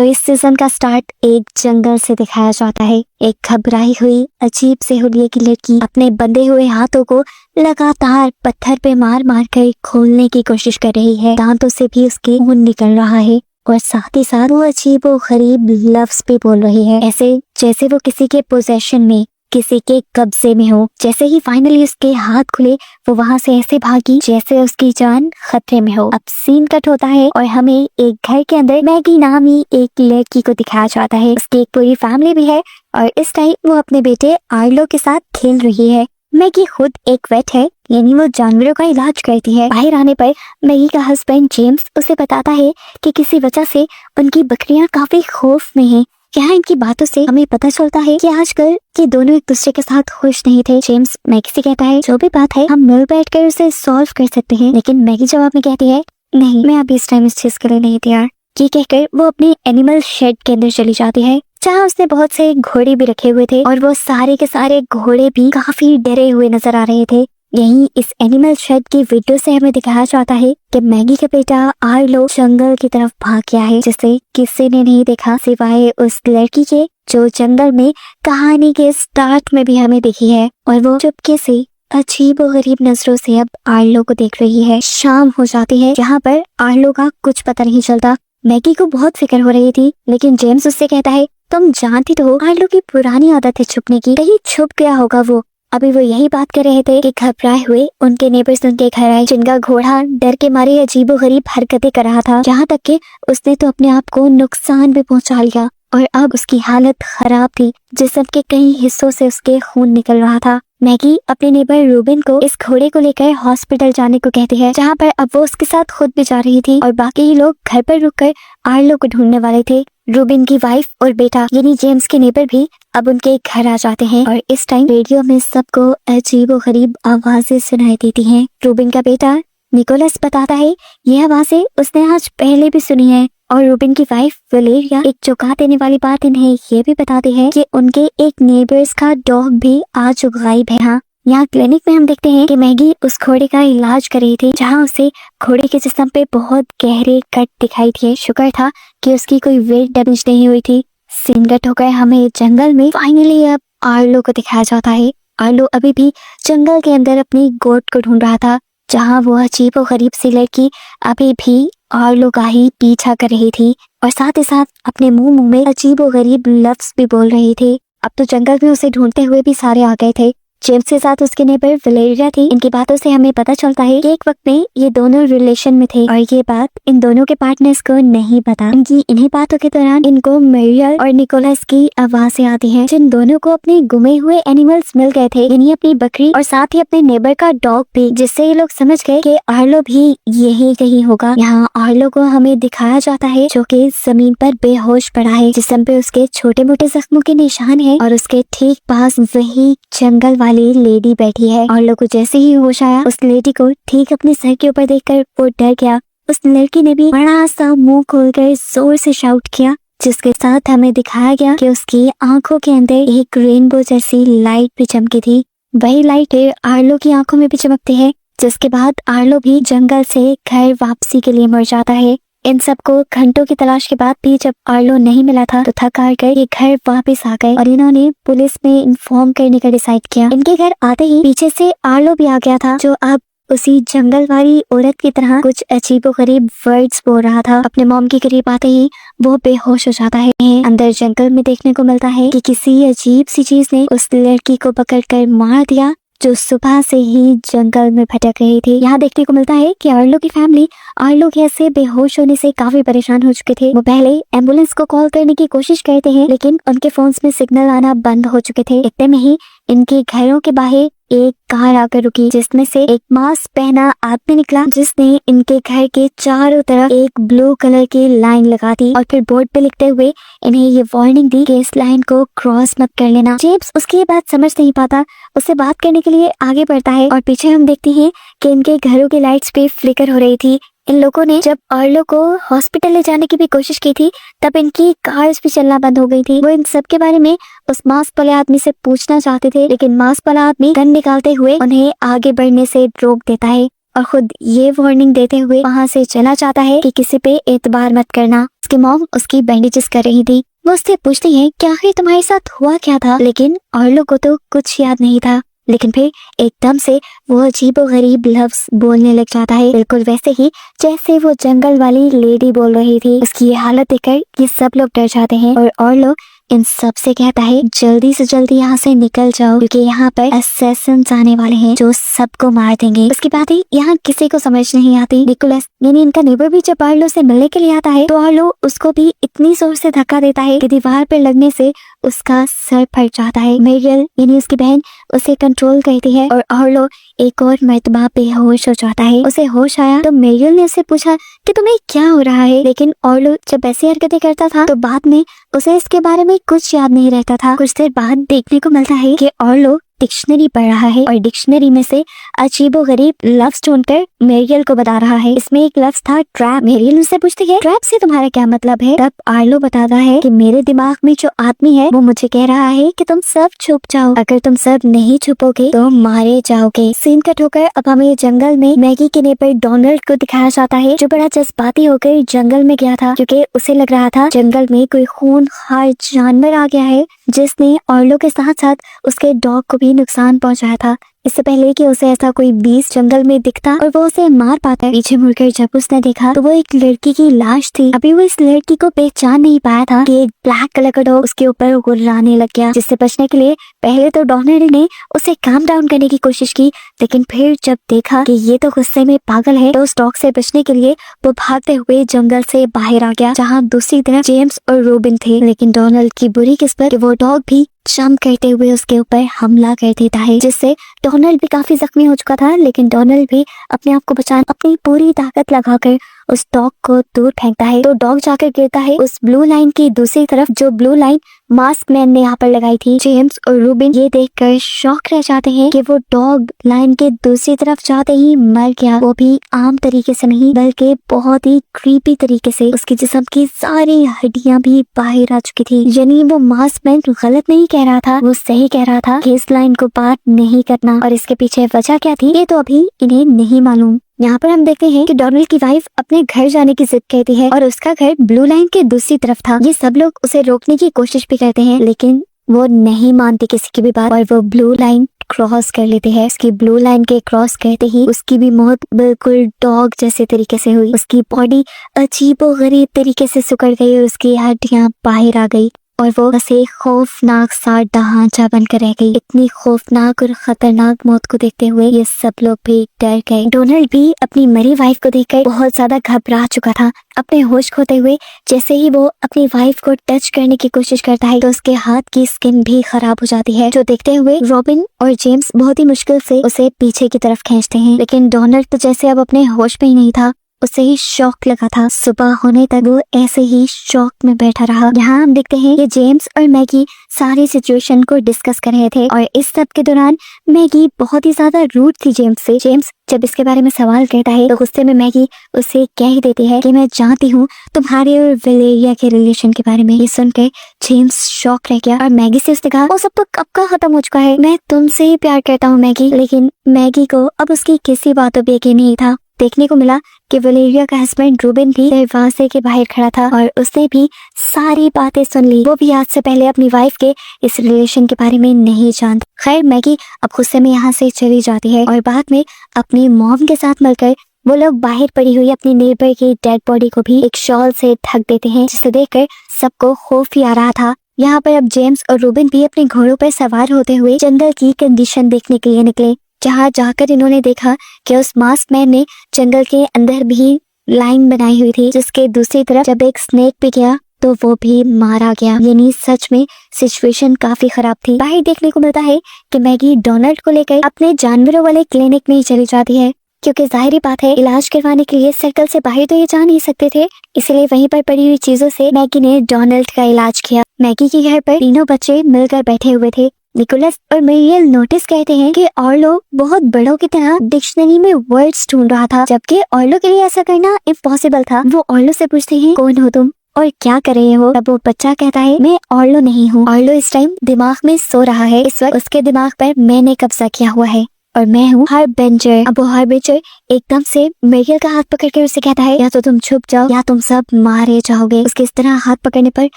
तो इस सीजन का स्टार्ट एक जंगल से दिखाया जाता है। एक घबराई हुई अजीब से हुलिये की लड़की अपने बंधे हुए हाथों को लगातार पत्थर पे मार मार कर खोलने की कोशिश कर रही है। दांतों से भी उसके खून निकल रहा है और साथ ही साथ वो अजीब और गरीब लफ्ज भी बोल रही है, ऐसे जैसे वो किसी के पोजेशन में, किसी के कब्जे में हो। जैसे ही फाइनली उसके हाथ खुले वो वहां से ऐसे भागी जैसे उसकी जान खतरे में हो। अब सीन कट होता है और हमें एक घर के अंदर मैगी नामी एक लड़की को दिखाया जाता है। उसकी एक पूरी फैमिली भी है और इस टाइम वो अपने बेटे आर्लो के साथ खेल रही है। मैगी खुद एक वेट है, यानी वो जानवरों का इलाज करती है। बाहर आने पर मैगी का हस्बैंड जेम्स उसे बताता है कि किसी वजह से उनकी बकरियां काफी खौफ में हैं। यहाँ इनकी बातों से हमें पता चलता है कि आजकल ये दोनों एक दूसरे के साथ खुश नहीं थे। जेम्स मैगी से कहता है जो भी बात है हम मिल बैठकर उसे सॉल्व कर सकते हैं, लेकिन मैगी जवाब में कहती है नहीं, मैं अभी इस टाइम इस चीज के लिए नहीं तैयार। ये कहकर वो अपने एनिमल शेड के अंदर चली जाती है, जहाँ उसने बहुत से घोड़े भी रखे हुए थे और वो सारे के सारे घोड़े भी काफी डरे हुए नजर आ रहे थे। यहीं इस एनिमल शेड की वीडियो से हमें दिखाया जाता है कि मैगी का बेटा आर्लो जंगल की तरफ भाग गया है, जिसे किसी ने नहीं देखा सिवाय उस लड़की के जो जंगल में कहानी के स्टार्ट में भी हमें दिखी है। और वो चुपके से अजीब और गरीब नजरों से अब आर्लो को देख रही है। शाम हो जाती है, जहाँ पर आर्लो का कुछ पता नहीं चलता। मैगी को बहुत फिक्र हो रही थी, लेकिन जेम्स उससे कहता है तुम जानती तो हो आर्लो की पुरानी आदत है छुपने की, कहीं छुप गया होगा वो। अभी वो यही बात कर रहे थे कि घबराए हुए उनके नेबर्स उनके घर आए, जिनका घोड़ा डर के मारे अजीबो गरीब हरकतें कर रहा था, यहाँ तक कि उसने तो अपने आप को नुकसान भी पहुंचा लिया और अब उसकी हालत खराब थी। जिस्म के कई हिस्सों से उसके खून निकल रहा था। मैगी अपने नेबर रूबिन को इस घोड़े को लेकर हॉस्पिटल जाने को कहती है, जहाँ पर अब वो उसके साथ खुद भी जा रही थी और बाकी ही लोग घर पर रुककर आर्लो को ढूंढने वाले थे। रूबिन की वाइफ और बेटा यानी जेम्स के नेबर भी अब उनके घर आ जाते हैं और इस टाइम रेडियो में सबको अजीब और गरीब आवाजें सुनाई देती हैं। रूबिन का बेटा निकोलस बताता है यह आवाजें उसने आज पहले भी सुनी है और रूबिन की वाइफ वलेरिया एक चौंका देने वाली बात इन्हें ये भी बताती है कि उनके एक नेबर्स का डॉग भी आज गायब है। हाँ, यहाँ क्लिनिक में हम देखते हैं कि मैगी उस घोड़े का इलाज कर रही थी, जहाँ उसे घोड़े के जिस्म पे बहुत गहरे कट दिखाई दिए। शुक्र था कि उसकी कोई वेट डैमेज नहीं हुई थी। सीन कट होकर हमें जंगल में फाइनली अब आर्लो को दिखाया जाता है। आर्लो अभी भी जंगल के अंदर अपनी गोट को ढूंढ रहा था, जहाँ वो अजीब और गरीब सी लड़की अभी भी आर्लो का ही पीछा कर रही थी और साथ ही साथ अपने मुंह में अजीब और गरीब लफ्ज भी बोल रही थी। अब तो जंगल में उसे ढूंढते हुए भी सारे आ गए थे। जेम्स के साथ उसके नेबर वलेरिया थी। इनकी बातों से हमें पता चलता है कि एक वक्त में ये दोनों रिलेशन में थे और ये बात इन दोनों के पार्टनर्स को नहीं पता। इन्हीं बातों के दौरान इनको मेरियल और निकोलस की आवाजें आती हैं, जिन दोनों को अपने गुमे हुए एनिमल्स मिल गए थे, यानी अपनी बकरी और साथ ही अपने नेबर का डॉग भी, जिससे ये लोग समझ गए कि आर्लो भी यही कहीं होगा। यहाँ आर्लो को हमें दिखाया जाता है जो कि जमीन पर बेहोश पड़ा है, जिस्म पे उसके छोटे मोटे जख्मों के निशान है और उसके ठीक पास वही जंगल लेडी बैठी है। आर्लो को जैसे ही होश आया उस लेडी को ठीक अपने सर के ऊपर देखकर वो डर गया। उस लड़की ने भी बड़ा सा मुंह खोलकर जोर से शाउट किया, जिसके साथ हमें दिखाया गया कि उसकी आंखों के अंदर एक रेनबो जैसी लाइट भी चमकी थी। वही लाइट आर्लो की आंखों में भी चमकती है, जिसके बाद आर्लो भी जंगल से घर वापसी के लिए मर जाता है। इन सबको घंटों की तलाश के बाद भी जब आर्लो नहीं मिला था तो थक हार कर ये घर वापस आ गए और इन्होंने पुलिस में इन्फॉर्म करने का डिसाइड किया। इनके घर आते ही पीछे से आर्लो भी आ गया था, जो अब उसी जंगल वाली औरत की तरह कुछ अजीबोगरीब वर्ड्स बोल रहा था। अपने मॉम के करीब आते ही वो बेहोश हो जाता है। अंदर जंगल में देखने को मिलता है कि किसी अजीब सी चीज ने उस लड़की को पकड़कर मार दिया, जो सुबह से ही जंगल में भटक रही थी। यहाँ देखने को मिलता है कि आर्लो की फैमिली आर्लो के ऐसे बेहोश होने से काफी परेशान हो चुके थे। वो पहले एम्बुलेंस को कॉल करने की कोशिश करते हैं, लेकिन उनके फोन्स में सिग्नल आना बंद हो चुके थे। इतने में ही इनके घरों के बाहर एक कार आकर रुकी, जिसमें से एक मास्क पहना आदमी निकला, जिसने इनके घर के चारों तरफ एक ब्लू कलर की लाइन लगा दी और फिर बोर्ड पे लिखते हुए इन्हें ये वार्निंग दी कि इस लाइन को क्रॉस मत कर लेना। जेम्स उसकी ये बात समझ नहीं पाता, उससे बात करने के लिए आगे बढ़ता है और पीछे हम देखते हैं कि इनके घरों की लाइट्स भी फ्लिकर हो रही थी। इन लोगों ने जब आर्लो को हॉस्पिटल ले जाने की भी कोशिश की थी, तब इनकी कार्स भी चलना बंद हो गई थी। वो इन सब के बारे में उस मास्क वाले आदमी से पूछना चाहते थे, लेकिन मास्क वाला आदमी गन निकालते हुए उन्हें आगे बढ़ने से रोक देता है। और खुद ये वार्निंग देते हुए वहाँ से चला जाता है कि किसी पे एतबार मत करना। उसकी मॉम उसकी बैंडेजेस कर रही थी। वो उससे पूछती है कि आखिर तुम्हारे साथ हुआ क्या था, लेकिन आर्लो को तो कुछ याद नहीं था। लेकिन फिर एकदम से वो अजीबोगरीब लफ्ज बोलने लग जाता है, बिल्कुल वैसे ही जैसे वो जंगल वाली लेडी बोल रही थी। उसकी ये हालत देखकर ये सब लोग डर जाते हैं और आर्लो इन सब से कहता है जल्दी से जल्दी यहाँ से निकल जाओ, क्योंकि यहाँ पर असैसिन्स आने वाले हैं जो सबको मार देंगे। उसकी बात ही यहाँ किसी को समझ नहीं आती। निकोलस यानी इनका नेबर भी जब आर्लो से मिलने के लिए आता है तो आर्लो उसको भी इतनी जोर से धक्का देता है कि दीवार पर लगने से उसका सर फट जाता है। मेरियल यानी उसकी बहन उसे कंट्रोल करती है और आर्लो एक और मर्तबा बेहोश हो जाता है। उसे होश आया तो मेरियल ने उससे पूछा कि तुम्हें क्या हो रहा है, लेकिन आर्लो जब ऐसी हरकतें करता था तो बाद में उसे इसके बारे में कुछ याद नहीं रहता था। कुछ देर बाद देखने को मिलता है कि आर्लो डिक्शनरी पढ़ रहा है और डिक्शनरी में से अजीबोगरीब लफ्ज ढूंढकर मेरियल को बता रहा है। इसमें एक लफ्ज था ट्रैप। मेरियल उससे पूछती है ट्रैप से तुम्हारा क्या मतलब है। तब आर्लो बताता है कि मेरे दिमाग में जो आदमी है वो मुझे कह रहा है कि तुम सब छुप जाओ, अगर तुम सब नहीं छुपोगे तो मारे जाओगे। सीन कट होकर अब हमें जंगल में मैगी के नेबर डोनाल्ड को दिखाया जाता है, जो बड़ा जज्बाती होकर जंगल में गया था क्योंकि उसे लग रहा था जंगल में कोई खूनखार जानवर आ गया है जिसने आर्लो के साथ साथ उसके डॉग को भी नुकसान पहुंचाया था। इससे पहले कि उसे ऐसा कोई बीस्ट जंगल में दिखता और वो उसे मार पाता, पीछे मुड़कर जब उसने देखा तो वो एक लड़की की लाश थी। अभी वो इस लड़की को पहचान नहीं पाया था कि एक ब्लैक कलर का डॉग उसके ऊपर गुर्राने लग गया, जिससे बचने के लिए पहले तो डोनाल्ड ने उसे काम डाउन करने की कोशिश की, लेकिन फिर जब देखा कि ये तो गुस्से में पागल है तो उस डॉग से बचने के लिए वो भागते हुए जंगल से बाहर आ गया, जहाँ दूसरी तरफ जेम्स और रोबिन थे। लेकिन डोनाल्ड की बुरी किस्मत वो डॉग भी जंप करते हुए उसके ऊपर हमला कर देता है, जिससे डोनाल्ड भी काफी जख्मी हो चुका था। लेकिन डोनाल्ड भी अपने आप को बचाने अपनी पूरी ताकत लगाकर उस डॉग को दूर फेंकता है तो डॉग जाकर गिरता है उस ब्लू लाइन की दूसरी तरफ, जो ब्लू लाइन मास्क मैन ने यहाँ पर लगाई थी। जेम्स और रूबिन ये देखकर शॉक रह जाते हैं कि वो डॉग लाइन के दूसरी तरफ जाते ही मर गया, वो भी आम तरीके से नहीं बल्कि बहुत ही क्रीपी तरीके से। उसकी जिस्म की सारी हड्डियां भी बाहर आ चुकी थी। यानी वो मास्क मैन गलत नहीं कह रहा था, वो सही कह रहा था कि इस लाइन को पार नहीं करना। और इसके पीछे वजह क्या थी ये तो अभी इन्हें नहीं मालूम। यहाँ पर हम देखते हैं कि डोनाल्ड की वाइफ अपने घर जाने की जिद कहती है और उसका घर ब्लू लाइन के दूसरी तरफ था। ये सब लोग उसे रोकने की कोशिश भी करते हैं, लेकिन वो नहीं मानती किसी की भी बात और वो ब्लू लाइन क्रॉस कर लेते हैं। उसकी ब्लू लाइन के क्रॉस करते ही उसकी भी मौत बिल्कुल डॉग जैसे तरीके से हुई। उसकी बॉडी अजीबोगरीब तरीके से सिकुड़ गई और उसकी हड्डियां बाहर आ गई और वो ऐसे खौफनाक सा ढांचा बनकर रह गई। इतनी खौफनाक और खतरनाक मौत को देखते हुए ये सब लोग भी डर गए। डोनाल्ड भी अपनी मरी वाइफ को देखकर बहुत ज्यादा घबरा चुका था। अपने होश खोते हुए जैसे ही वो अपनी वाइफ को टच करने की कोशिश करता है तो उसके हाथ की स्किन भी खराब हो जाती है, जो देखते हुए रॉबिन और जेम्स बहुत ही मुश्किल से उसे पीछे की तरफ खींचते हैं। लेकिन डोनाल्ड तो जैसे अब अपने होश में ही नहीं था, उसे ही शॉक लगा था। सुबह होने तक वो ऐसे ही शॉक में बैठा रहा। यहाँ हम देखते हैं कि जेम्स और मैगी सारी सिचुएशन को डिस्कस कर रहे थे और इस सब के दौरान मैगी बहुत ही ज्यादा रूड थी जेम्स से। जेम्स जब इसके बारे में सवाल करता है तो गुस्से में मैगी उसे कह ही देती है कि मैं जानती हूँ तुम्हारे और वेलेरिया के रिलेशन के बारे में। ये सुनकर जेम्स शॉक रह गया और मैगी से उसने कहा वो सब तो कब का खत्म हो चुका है, मैं तुमसे ही प्यार करता हूँ मैगी। लेकिन मैगी को अब उसकी किसी बातों पे यकीन नहीं था। देखने को मिला कि वेलेरिया का हस्बैंड रूबिन भी दरवाजे के बाहर खड़ा था और उसने भी सारी बातें सुन ली। वो भी आज से पहले अपनी वाइफ के इस रिलेशन के बारे में नहीं जानती। खैर मैगी अब गुस्से में यहाँ से चली जाती है और बाद में अपनी मॉम के साथ मिलकर वो लोग बाहर पड़ी हुई अपनी नेबर की डेड बॉडी को भी एक शॉल से ढक देते हैं, जिसे देखकर सबको खौफ ही आ रहा था। यहाँ पर अब जेम्स और रूबिन भी अपने घोड़ों पर सवार होते हुए जंगल की कंडीशन देखने के लिए निकले, जहाँ जाकर इन्होंने देखा कि उस मास्क मैन ने जंगल के अंदर भी लाइन बनाई हुई थी, जिसके दूसरी तरफ जब एक स्नेक भी गया तो वो भी मारा गया। यानी सच में सिचुएशन काफी खराब थी। बाहर देखने को मिलता है कि मैगी डोनाल्ड को लेकर अपने जानवरों वाले क्लिनिक में चली जाती है, क्योंकि जाहिर बात है इलाज करवाने के लिए सर्कल से बाहर तो ये जा नहीं सकते थे, इसलिए वहीं पर पड़ी हुई चीजों से मैगी ने डोनाल्ड का इलाज किया। मैगी के घर पर तीनों बच्चे मिलकर बैठे हुए थे। निकोलस और मेरियल नोटिस करते हैं कि ऑर्लो बहुत बड़ों की तरह डिक्शनरी में वर्ड्स ढूंढ रहा था, जबकि ऑर्लो के लिए ऐसा करना इम्पॉसिबल था। वो ऑर्लो से पूछते हैं कौन हो तुम और क्या कर रहे हो। तब वो बच्चा कहता है मैं ऑर्लो नहीं हूँ। ऑर्लो इस टाइम दिमाग में सो रहा है, इस वक्त उसके दिमाग पर मैंने कब्जा किया हुआ है। और मैं हूँ हार्बिंजर। अब वो हार्बिंजर एकदम से मेरियल का हाथ पकड़ कर उसे कहता है या तो तुम छुप जाओ या तुम सब मारे जाओगे। उसके इस तरह हाथ पकड़ने पर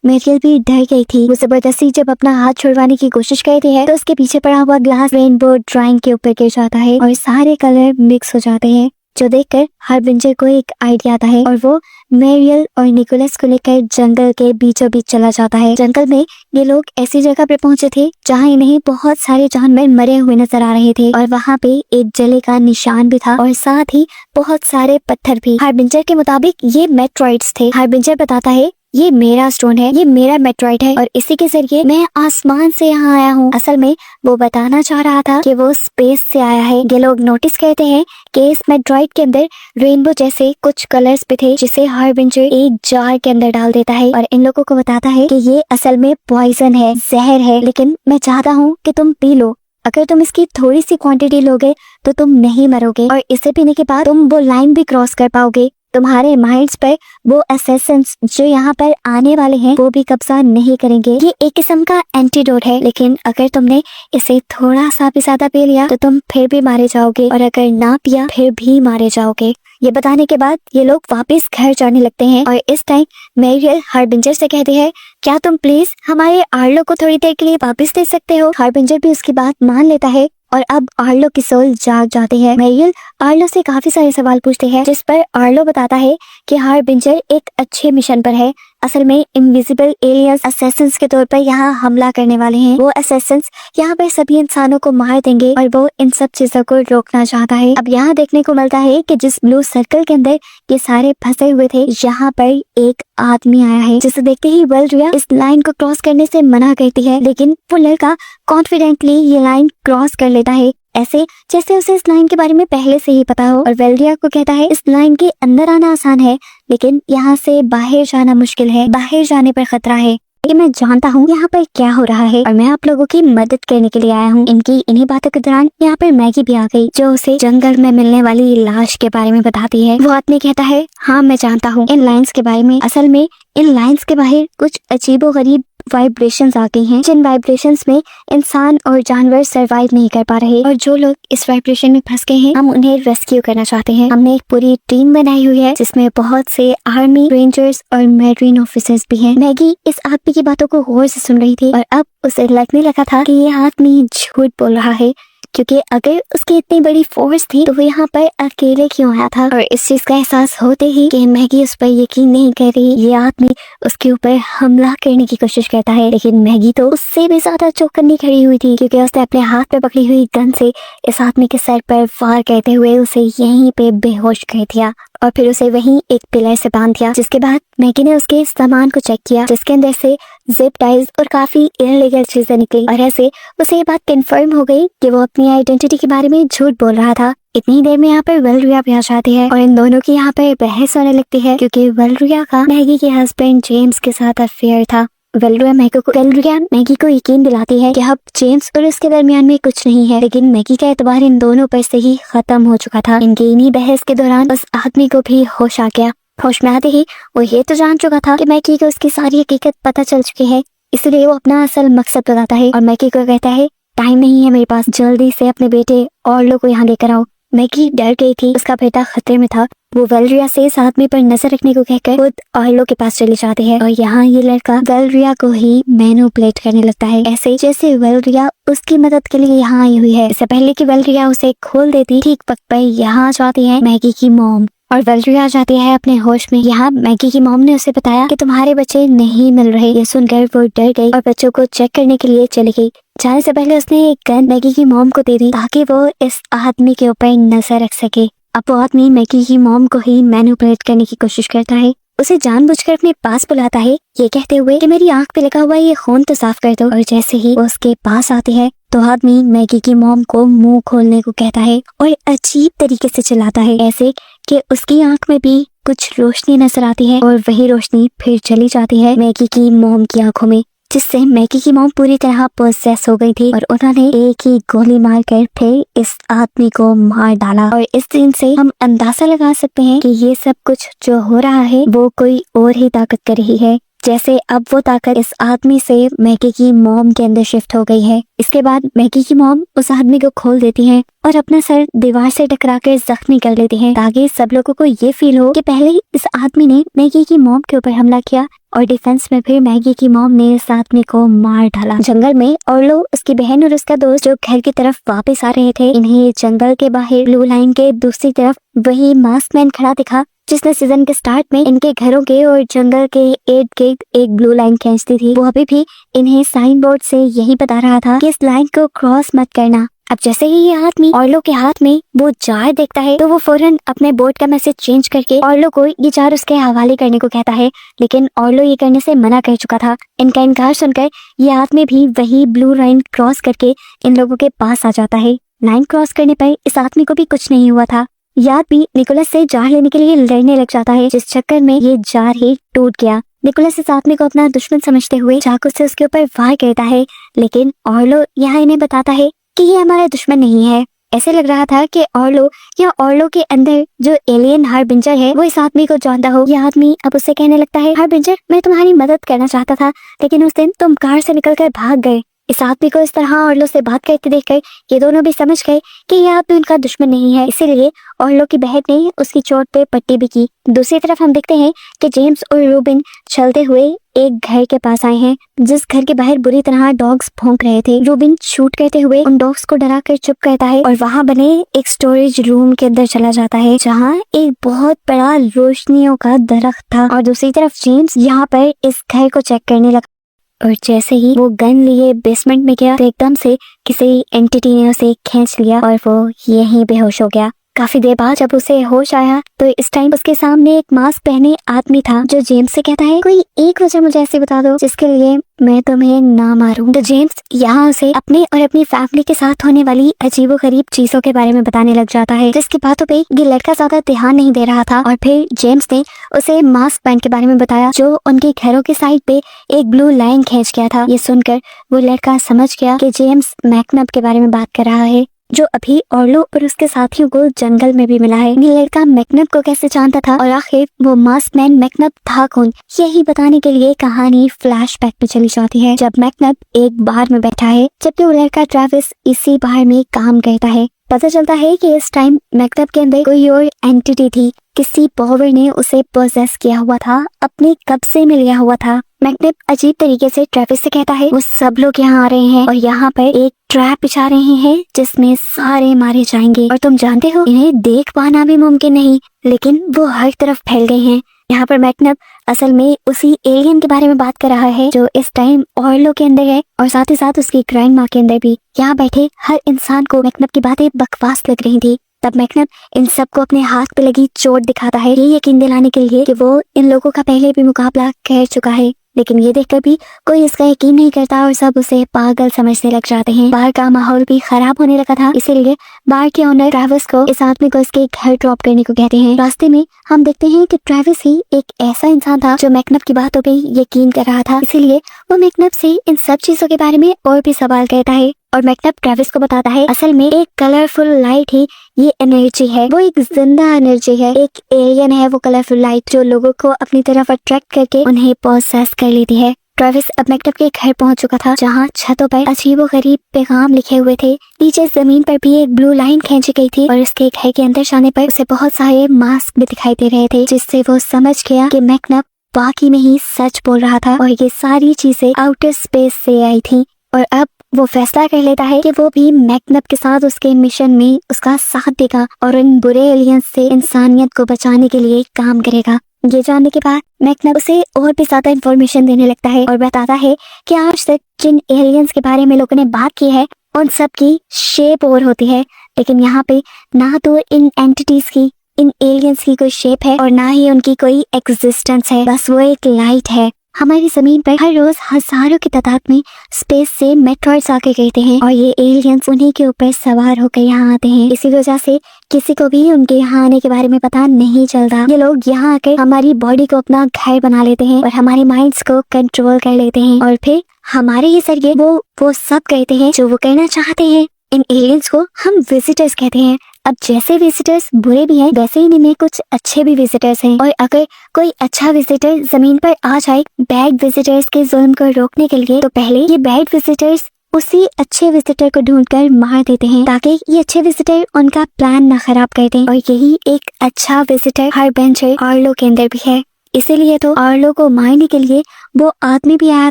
मेरियल भी डर गई थी। वो जबरदस्ती जब अपना हाथ छुड़वाने की कोशिश करती है तो उसके पीछे पड़ा हुआ ग्लास रेनबो ड्राइंग के ऊपर गिर जाता है और सारे कलर मिक्स हो जाते हैं, जो देखकर हार्बिंजर को एक आइडिया आता है और वो मेरियल और निकोलस को लेकर जंगल के बीचों बीच चला जाता है। जंगल में ये लोग ऐसी जगह पे पहुंचे थे जहाँ इन्हें बहुत सारे जानवर मरे हुए नजर आ रहे थे और वहाँ पे एक जले का निशान भी था और साथ ही बहुत सारे पत्थर भी। हार्बिंजर के मुताबिक ये मेट्रॉइड्स थे। हार्बिंजर बताता है ये मेरा स्टोन है, ये मेरा मेट्रॉइड है और इसी के जरिए मैं आसमान से यहाँ आया हूँ। असल में वो बताना चाह रहा था कि वो स्पेस से आया है। ये लोग नोटिस करते हैं कि इस मेट्रॉइड के अंदर रेनबो जैसे कुछ कलर्स भी थे, जिसे हार्बिंजर एक जार के अंदर डाल देता है और इन लोगों को बताता है कि ये असल में पॉइजन है, जहर है, लेकिन मैं चाहता हूँ कि तुम पी लो। अगर तुम इसकी थोड़ी सी क्वांटिटी लोगे तो तुम नहीं मरोगे और इसे पीने के बाद तुम वो लाइन भी क्रॉस कर पाओगे। तुम्हारे माइंड्स पर वो असैसिन्स जो यहाँ पर आने वाले हैं वो भी कब्जा नहीं करेंगे। ये एक किस्म का एंटीडोट है, लेकिन अगर तुमने इसे थोड़ा सा भी ज्यादा पी लिया तो तुम फिर भी मारे जाओगे और अगर ना पिया फिर भी मारे जाओगे। ये बताने के बाद ये लोग वापस घर जाने लगते हैं और इस टाइम मेरियल हार्बिंजर से कहती है क्या तुम प्लीज हमारे आर्लो को थोड़ी देर के लिए वापस दे सकते हो। हार्बिंजर भी उसकी बात मान लेता है और अब आर्लो की सोल जाग जाती है। मेरियल आर्लो से काफी सारे सवाल पूछते हैं, जिस पर आर्लो बताता है कि हार्बिंजर एक अच्छे मिशन पर है। असल में इनविजिबल एलियंस असैसिन्स के तौर पर यहाँ हमला करने वाले हैं। वो असैसिन्स यहाँ पर सभी इंसानों को मार देंगे और वो इन सब चीजों को रोकना चाहता है। अब यहाँ देखने को मिलता है कि जिस ब्लू सर्कल के अंदर ये सारे फंसे हुए थे, यहाँ पर एक आदमी आया है, जिसे देखते ही वेलरिया इस लाइन को क्रॉस करने से मना करती है, लेकिन वो लड़का कॉन्फिडेंटली ये लाइन क्रॉस कर लेता है, ऐसे जैसे उसे इस लाइन के बारे में पहले से ही पता हो और वेलरिया को कहता है इस लाइन के अंदर आना आसान है लेकिन यहाँ से बाहर जाना मुश्किल है, बाहर जाने पर खतरा है। ये मैं जानता हूँ यहाँ पर क्या हो रहा है और मैं आप लोगों की मदद करने के लिए आया हूँ। इनकी इन्हीं बातों के दौरान यहाँ पर मैगी भी आ गई, जो उसे जंगल में मिलने वाली लाश के बारे में बताती है। वो आदमी कहता है हाँ मैं जानता हूँ इन लाइन्स के बारे में। असल में इन लाइन्स के बाहर कुछ अजीबोगरीब वाइब्रेशंस आ गई हैं, जिन वाइब्रेशंस में इंसान और जानवर सरवाइव नहीं कर पा रहे और जो लोग इस वाइब्रेशन में फंस गए हैं हम उन्हें रेस्क्यू करना चाहते हैं। हमने एक पूरी टीम बनाई हुई है जिसमें बहुत से आर्मी, रेंजर्स और मेरीन ऑफिसर्स भी हैं। मैगी इस आदमी की बातों को गौर से सुन रही थी और अब उसे लगने लगा था कि ये आदमी झूठ बोल रहा है, क्योंकि अगर उसकी इतनी बड़ी फोर्स थी तो वो यहाँ पर अकेले क्यों आया था। और इस चीज का एहसास होते ही कि मैगी उस पर यकीन नहीं कर रही, ये आदमी उसके ऊपर हमला करने की कोशिश करता है, लेकिन मैगी तो उससे भी ज्यादा चौकन्नी खड़ी हुई थी, क्योंकि उसने अपने हाथ पे पकड़ी हुई गन से इस आदमी के सर पर वार करते हुए उसे यहीं पे बेहोश कर दिया और फिर उसे वहीं एक पिलर से बांध दिया। जिसके बाद मैगी ने उसके सामान को चेक किया, जिसके अंदर से जिप टाइज और काफी इलीगल चीजें निकली और ऐसे उसे ये बात कंफर्म हो गई कि वो अपनी आइडेंटिटी के बारे में झूठ बोल रहा था। इतनी देर में यहाँ पर वेलरिया भी आ जाती है और इन दोनों की यहाँ पर बहस होने लगती है, क्योंकि वेलरिया का मैगी के हस्बैंड जेम्स के साथ अफेयर था। वेलरिया मैगी को यकीन दिलाती है कि अब जेम्स और उसके दरमियान में कुछ नहीं है, लेकिन मैगी का एतबार इन दोनों पर से ही खत्म हो चुका था। इनकी इन्हीं बहस के दौरान उस आदमी को भी होश आ गया। होश में आते ही वो ये तो जान चुका था कि मैगी को उसकी सारी हकीकत पता चल चुकी है, इसलिए वो अपना असल मकसद बताता है और मैगी को कहता है टाइम नहीं है मेरे पास, जल्दी से अपने बेटे ऑर्लो को यहाँ लेकर आओ। मैगी डर गई थी, उसका बेटा खतरे में था। वो वेलरिया से इस आदमी पर नजर रखने को कहकर खुद ऑर्लो के पास चली जाती है और यहाँ ये लड़का वेलरिया को ही मैनिपुलेट करने लगता है, ऐसे जैसे वेलरिया उसकी मदद के लिए यहाँ आई हुई है। इससे पहले कि वेलरिया उसे खोल देती, ठीक वक्त पर यहाँ आ जाती है मैगी की मॉम और वेलरिया आ जाती है अपने होश में। यहाँ मैगी की मॉम ने उसे बताया कि तुम्हारे बच्चे नहीं मिल रहे। ये सुनकर वो डर गई और बच्चों को चेक करने के लिए चली गई। जाने से पहले उसने एक गन मैगी की मॉम को दे दी ताकि वो इस आदमी के ऊपर नजर रख सके। अब वो आदमी मैगी की मॉम को ही मैनिपुलेट करने की कोशिश करता है, उसे जानबूझकर अपने पास बुलाता है, ये कहते हुए कि मेरी आंख पे लगा हुआ ये खून तो साफ कर दो। और जैसे ही वो उसके पास आती है तो आदमी मैगी की मॉम को मुंह खोलने को कहता है और अजीब तरीके से चलाता है, ऐसे कि उसकी आंख में भी कुछ रोशनी नजर आती है और वही रोशनी फिर चली जाती है मैगी की मॉम की आंखों में, जिससे मैगी की मॉम पूरी तरह पोसेस हो गई थी और उन्होंने एक ही गोली मारकर फिर इस आदमी को मार डाला। और इस दिन से हम अंदाजा लगा सकते हैं कि ये सब कुछ जो हो रहा है वो कोई और ही ताकत कर रही है, जैसे अब वो ताकत इस आदमी से मैगी की मॉम के अंदर शिफ्ट हो गई है। इसके बाद मैगी की मॉम उस आदमी को खोल देती है और अपना सर दीवार से टकरा कर जख्मी कर लेती है, ताकि सब लोगों को ये फील हो कि पहले इस आदमी ने मैगी की मॉम के ऊपर हमला किया और डिफेंस में फिर मैगी की मॉम ने इस आदमी को मार डाला। जंगल में ऑर्लो, उसकी बहन और उसका दोस्त जो घर की तरफ वापस आ रहे थे, इन्हें जंगल के बाहर ब्लू लाइन के दूसरी तरफ वही मास्क मैन खड़ा दिखा जिसने सीजन के स्टार्ट में इनके घरों के और जंगल के इर्द गिर्द एक ब्लू लाइन खींचती थी। वो अभी भी इन्हें साइन बोर्ड से यही बता रहा था कि इस लाइन को क्रॉस मत करना। अब जैसे ही ये आदमी ऑर्लो के हाथ में वो जार देखता है तो वो फौरन अपने बोर्ड का मैसेज चेंज करके ऑर्लो को ये जार उसके हवाले करने को कहता है, लेकिन ऑर्लो ये करने से मना कर चुका था। इनका इनकार सुनकर ये आदमी भी वही ब्लू लाइन क्रॉस करके इन लोगों के पास आ जाता है। लाइन क्रॉस करने पर इस आदमी को भी कुछ नहीं हुआ था। याद भी निकोलस से जार लेने के लिए लड़ने लग जाता है, जिस चक्कर में ये जार ही टूट गया। निकोलस इस आदमी को अपना दुश्मन समझते हुए चाकू से उसके ऊपर वार करता है, लेकिन ऑर्लो यहाँ इन्हें बताता है कि ये हमारा दुश्मन नहीं है। ऐसे लग रहा था कि ऑर्लो के अंदर जो एलियन हार्बिंजर है वो इस आदमी को जानता हो। यह आदमी अब उससे कहने लगता है, हार्बिंजर, मैं तुम्हारी मदद करना चाहता था, लेकिन उस दिन तुम कार से निकलकर भाग गए। इस आदमी को इस तरह ऑर्लो से बात करते देखकर ये दोनों भी समझ गए कि यह आदमी उनका दुश्मन नहीं है, इसीलिए ऑर्लो की बहन ने उसकी चोट पे पट्टी भी की। दूसरी तरफ हम देखते हैं कि जेम्स और रूबिन चलते हुए एक घर के पास आए हैं, जिस घर के बाहर बुरी तरह डॉग्स भौंक रहे थे। रूबिन शूट करते हुए उन डॉग्स को डरा कर चुप करता है और वहाँ बने एक स्टोरेज रूम के अंदर चला जाता है, जहाँ एक बहुत बड़ा रोशनियों का दरख्त था। और दूसरी तरफ जेम्स यहाँ पर इस घर को चेक करने लगा और जैसे ही वो गन लिए बेसमेंट में गया तो एकदम से किसी एंटिटी ने उसे खींच लिया और वो यहीं बेहोश हो गया। काफी देर बाद जब उसे होश आया तो इस टाइम उसके सामने एक मास्क पहने आदमी था, जो जेम्स से कहता है, कोई एक वजह मुझे ऐसे बता दो जिसके लिए मैं तुम्हें ना मारूं। तो जेम्स यहाँ उसे अपने और अपनी फैमिली के साथ होने वाली अजीबोगरीब चीजों के बारे में बताने लग जाता है, जिसकी बातों पे ये लड़का ज्यादा ध्यान नहीं दे रहा था। और फिर जेम्स ने उसे मास्क मैन के बारे में बताया, जो उनके घरों के साइड पे एक ब्लू लाइन खींच गया था। ये सुनकर वो लड़का समझ गया कि जेम्स मैकनब के बारे में बात कर रहा है, जो अभी ऑर्लो और उसके साथियों को जंगल में भी मिला है। ये लड़का मैकनब को कैसे जानता था और आखिर वो मास्क मैन मैकनब था कौन, यही बताने के लिए कहानी फ्लैशबैक में चली जाती है, जब मैकनब एक बार में बैठा है, जबकि वो लड़का ट्रेविस इसी बार में काम करता है। पता चलता है कि इस टाइम मैकनब के अंदर कोई और एंटिटी थी, किसी पावर ने उसे पोजेस किया हुआ था, अपने कब्जे में लिया हुआ था। मैकनब अजीब तरीके से ट्रेविस से कहता है, वो सब लोग यहाँ आ रहे हैं और यहाँ पर एक ट्रैप बिछा रहे हैं जिसमें सारे मारे जाएंगे, और तुम जानते हो इन्हें देख पाना भी मुमकिन नहीं, लेकिन वो हर तरफ फैल गए हैं। यहाँ पर मैकनब असल में उसी एलियन के बारे में बात कर रहा है जो इस टाइम ऑर्लो के अंदर है और साथ ही साथ उसकी ग्रैंड माँ के अंदर भी। यहाँ बैठे हर इंसान को मैकनब की बातें बकवास लग रही थी। तब मैकनब इन सबको अपने हाथ पे लगी चोट दिखाता है, ये यकीन दिलाने के लिए कि वो इन लोगों का पहले भी मुकाबला कर चुका है, लेकिन ये देखकर भी कोई इसका यकीन नहीं करता और सब उसे पागल समझने लग जाते हैं। बाहर का माहौल भी खराब होने लगा था, इसीलिए बार के ओनर ट्रेविस को इस आदमी को इसके घर ड्रॉप करने को कहते हैं। रास्ते में हम देखते हैं कि ट्रेविस ही एक ऐसा इंसान था जो मैकनब की बातों पे यकीन कर रहा था, इसीलिए वो मैकनब से इन सब चीजों के बारे में और भी सवाल करता है और मैकनब ट्रेविस को बताता है, असल में एक कलरफुल लाइट ही ये एनर्जी है, वो एक जिंदा एनर्जी है, एक एलियन है वो कलरफुल लाइट, जो लोगों को अपनी तरफ अट्रैक्ट करके उन्हें पोसेस कर लेती है। ट्रेविस अब मैकनब के घर पहुंच चुका था, जहां छतों पर अजीबोगरीब पैगाम लिखे हुए थे। नीचे जमीन पर भी एक ब्लू लाइन खींची गई थी और इसके घर के अंदर जाने पर उसे बहुत सारे मास्क भी दिखाई दे रहे थे, जिससे वो समझ गया कि मैकनब बाकी में ही सच बोल रहा था और ये सारी चीजें आउटर स्पेस से आई थी। और अब वो फैसला कर लेता है कि वो भी मैकनब के साथ उसके मिशन में उसका साथ देगा और इन बुरे एलियंस से इंसानियत को बचाने के लिए काम करेगा। ये जानने के बाद मैकनब उसे और भी ज्यादा इंफॉर्मेशन देने लगता है और बताता है कि आज तक जिन एलियंस के बारे में लोगों ने बात की है उन सब की शेप और होती है, लेकिन यहाँ पे ना तो इन एंटिटीज की, इन एलियंस की कोई शेप है और ना ही उनकी कोई एग्जिस्टेंस है, बस वो एक लाइट है। हमारी जमीन पर हर रोज हजारों की तादाद में स्पेस से मेट्रॉइड्स आके गिरते हैं और ये एलियंस उन्हीं के ऊपर सवार होकर यहाँ आते हैं। इसी वजह से किसी को भी उनके यहाँ आने के बारे में पता नहीं चलता। ये लोग यहाँ आकर हमारी बॉडी को अपना घर बना लेते हैं और हमारे माइंड्स को कंट्रोल कर लेते हैं और फिर हमारे ही जरिए वो सब करते हैं जो वो करना चाहते हैं। इन एलियंस को हम विजिटर्स कहते हैं। अब जैसे विजिटर्स बुरे भी हैं वैसे ही इनमें कुछ अच्छे भी विजिटर्स हैं, और अगर कोई अच्छा विजिटर जमीन पर आ जाए बैड विजिटर्स के जुल्म को रोकने के लिए, तो पहले ये बैड विजिटर्स उसी अच्छे विजिटर को ढूंढकर मार देते हैं ताकि ये अच्छे विजिटर उनका प्लान ना खराब कर दें। और यही एक अच्छा विजिटर हार्बिंजर आर्लो के अंदर भी है। इसीलिए तो आर्लो को मारने के लिए वो आदमी भी आया